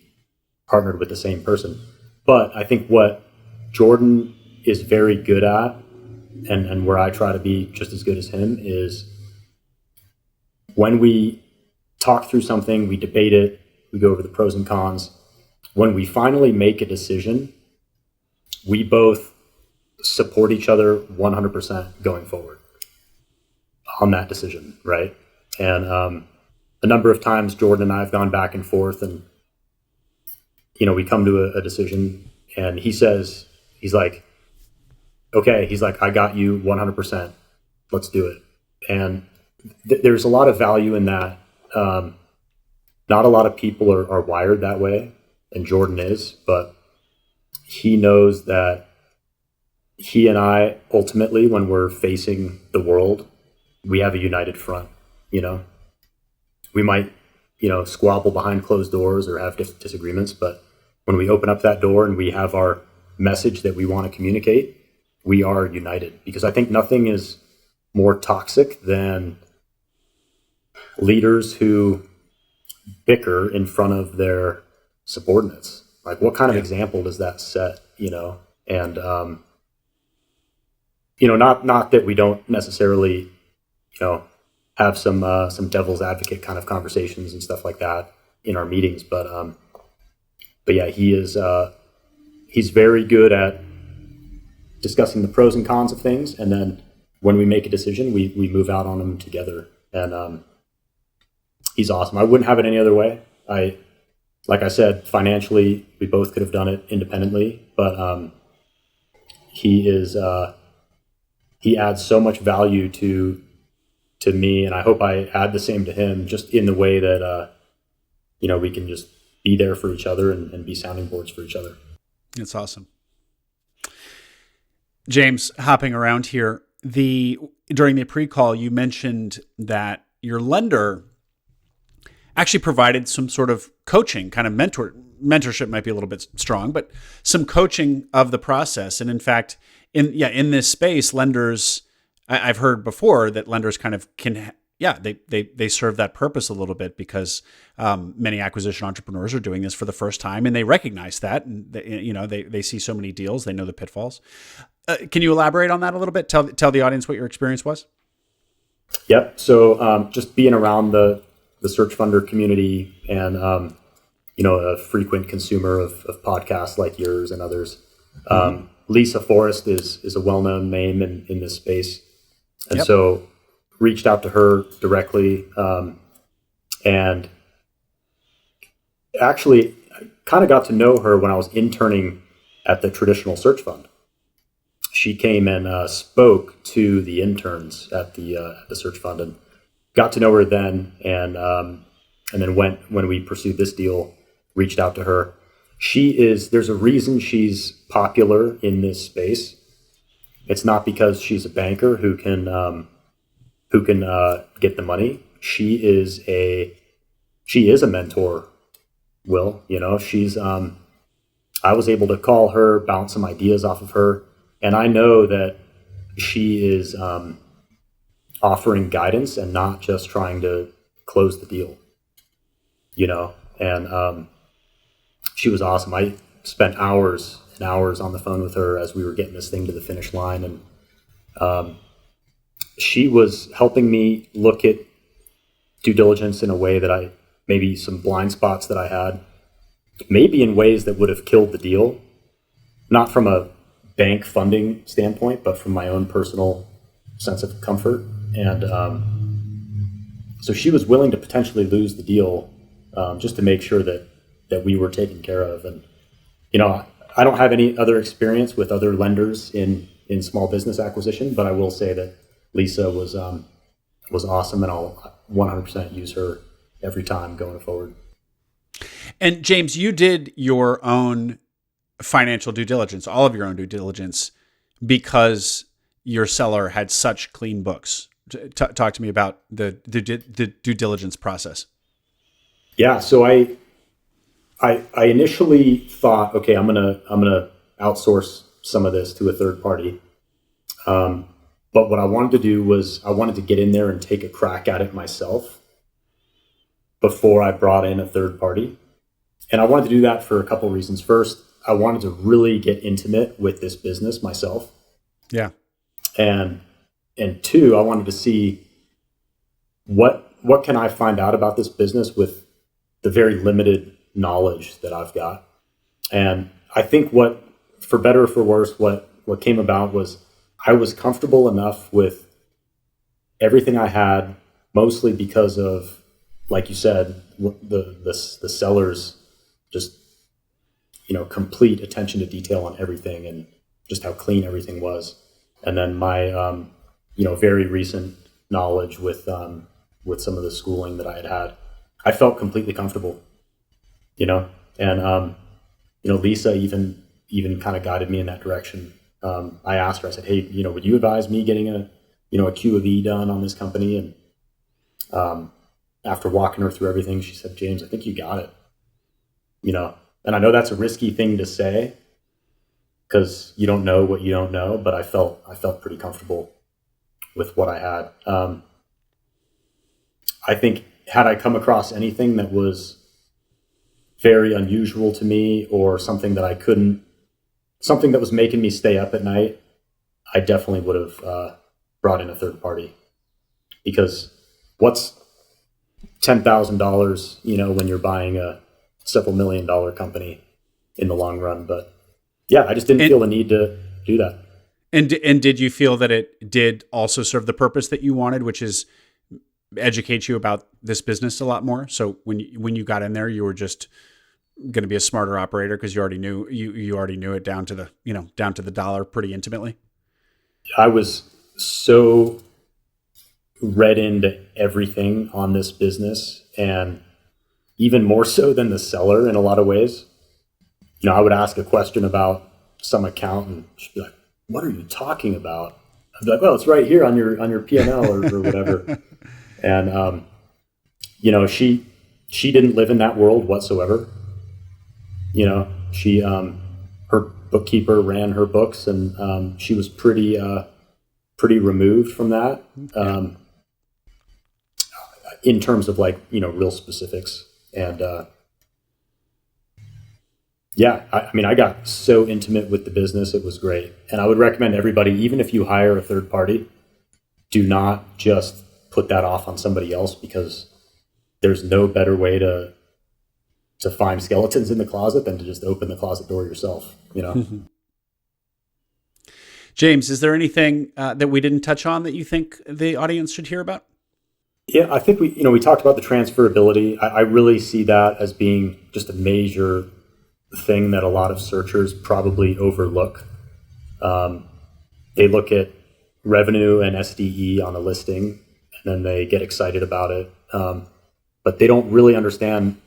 partnered with the same person. But I think what Jordan is very good at, and where I try to be just as good as him, is when we talk through something, we debate it, we go over the pros and cons. When we finally make a decision, we both support each other 100% going forward on that decision, right? And a number of times Jordan and I have gone back and forth, and, you know, we come to a decision, and he's like, okay, I got you 100%. Let's do it. And there's a lot of value in that. Not a lot of people are wired that way, and Jordan is, but he knows that he and I, ultimately, when we're facing the world, we have a united front. You know, we might, you know, squabble behind closed doors or have disagreements, but when we open up that door and we have our message that we want to communicate, we are united. Because I think nothing is more toxic than leaders who bicker in front of their subordinates. Like, what kind of example does that set, you know? And not that we don't necessarily, have some devil's advocate kind of conversations and stuff like that in our meetings, but yeah, he's very good at discussing the pros and cons of things, and then when we make a decision, we move out on them together. And he's awesome. I wouldn't have it any other way. Like I said, financially, we both could have done it independently, but he adds so much value to me, and I hope I add the same to him, just in the way that we can just be there for each other and be sounding boards for each other.
That's awesome. James, hopping around here, during the pre-call, you mentioned that your lender actually provided some sort of coaching, kind of mentorship might be a little bit strong, but some coaching of the process. And in fact, in this space, lenders, I've heard before that lenders kind of they serve that purpose a little bit, because many acquisition entrepreneurs are doing this for the first time, and they recognize that, and they see so many deals, they know the pitfalls. Can you elaborate on that a little bit? Tell the audience what your experience was.
Yep. So just being around the search funder community, and a frequent consumer of podcasts like yours and others. Lisa Forrest is a well-known name in this space, and so reached out to her directly, and actually kind of got to know her when I was interning at the traditional search fund. She came and spoke to the interns at the search fund, and got to know her then, and then when we pursued this deal, reached out to her. There's a reason she's popular in this space. It's not because she's a banker who can get the money. She is a mentor, Will. I was able to call her, bounce some ideas off of her, and I know that she is offering guidance and not just trying to close the deal, and she was awesome. I spent hours and hours on the phone with her as we were getting this thing to the finish line, and she was helping me look at due diligence in a way that maybe some blind spots that I had, maybe in ways that would have killed the deal, not from a bank funding standpoint, but from my own personal sense of comfort. And so she was willing to potentially lose the deal just to make sure that we were taken care of. And, I don't have any other experience with other lenders in small business acquisition, but I will say that Lisa was awesome, and I'll 100% use her every time going forward.
And James, you did your own financial due diligence, all of your own due diligence, because your seller had such clean books. Talk to me about the due diligence process.
Yeah, so I initially thought, okay, I'm gonna outsource some of this to a third party. But what I wanted to do was I wanted to get in there and take a crack at it myself before I brought in a third party. And I wanted to do that for a couple of reasons. First, I wanted to really get intimate with this business myself.
Yeah.
And two, I wanted to see what can I find out about this business with the very limited knowledge that I've got. And I think for better or for worse, what came about was I was comfortable enough with everything I had, mostly because of, like you said, the seller's just, complete attention to detail on everything, and just how clean everything was. And then my, very recent knowledge with some of the schooling that I had, I felt completely comfortable, and, Lisa even kind of guided me in that direction. I asked her, I said, hey, would you advise me getting a Q of E done on this company? And after walking her through everything, she said, James, I think you got it. And I know that's a risky thing to say because you don't know what you don't know, but I felt pretty comfortable with what I had. I think had I come across anything that was very unusual to me, or something that I couldn't something that was making me stay up at night, I definitely would have brought in a third party, because what's $10,000, when you're buying a several $1,000,000 company in the long run. But yeah, I just didn't feel the need to do that.
And did you feel that it did also serve the purpose that you wanted, which is educate you about this business a lot more? So when you got in there, you were just going to be a smarter operator because you already knew you already knew it down to the dollar pretty intimately.
I was so read into everything on this business, and even more so than the seller in a lot of ways. I would ask a question about some account and she'd be like, "What are you talking about?" I'd be like, "Well, it's right here on your P&L or whatever." And she didn't live in that world whatsoever. She her bookkeeper ran her books, and she was pretty removed from that. In terms of real specifics. And I got so intimate with the business. It was great. And I would recommend everybody, even if you hire a third party, do not just put that off on somebody else, because there's no better way to find skeletons in the closet than to just open the closet door yourself,
Mm-hmm. James, is there anything that we didn't touch on that you think the audience should hear about?
Yeah, I think we talked about the transferability. I really see that as being just a major thing that a lot of searchers probably overlook. They look at revenue and SDE on a listing, and then they get excited about it. But they don't really understand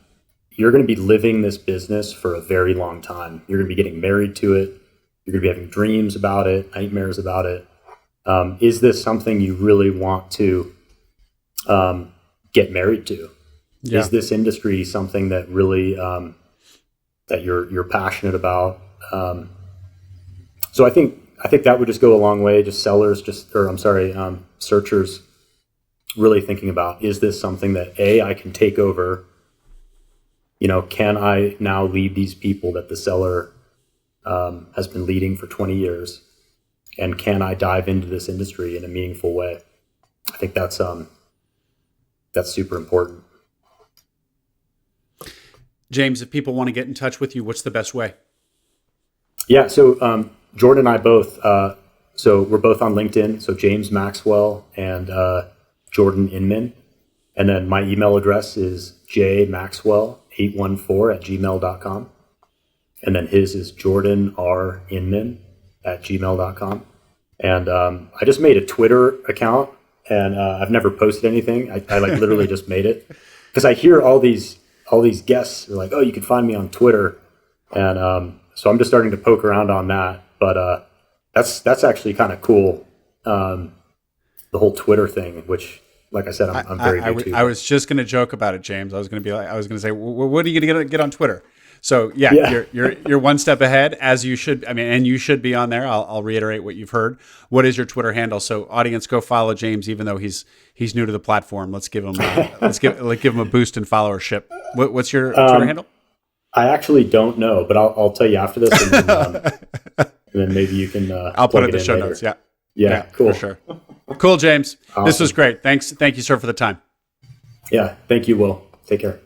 you're going to be living this business for a very long time. You're going to be getting married to it. You're going to be having dreams about it, nightmares about it. Is this something you really want to get married to? Yeah. Is this industry something that really that you're passionate about? So I think that would just go a long way. Just searchers really thinking about, is this something that I can take over? Can I now lead these people that the seller has been leading for 20 years? And can I dive into this industry in a meaningful way? I think that's super important.
James, if people want to get in touch with you, what's the best way?
Yeah, so Jordan and I both, so we're both on LinkedIn. So James Maxwell and Jordan Inman. And then my email address is jmaxwell814@gmail.com. And then his is jordanrinman@gmail.com. And I just made a Twitter account, and I've never posted anything. I literally just made it because I hear all these guests are like, "Oh, you can find me on Twitter," and so I'm just starting to poke around on that. But that's actually kind of cool, the whole Twitter thing. Which, like I said, I'm very new to.
I was just going to joke about it, James. I was going to say, what are you going to get on Twitter? So yeah, you're one step ahead, as you should. I mean, and you should be on there. I'll reiterate what you've heard. What is your Twitter handle? So audience, go follow James, even though he's new to the platform. Let's give him give him a boost in followership. What's your Twitter handle?
I actually don't know, but I'll tell you after this, and then maybe you can.
I'll put it in the show notes. Yeah,
cool,
for sure. Cool, James.
Awesome.
This was great. Thank you, sir, for the time.
Yeah, thank you, Will. Take care.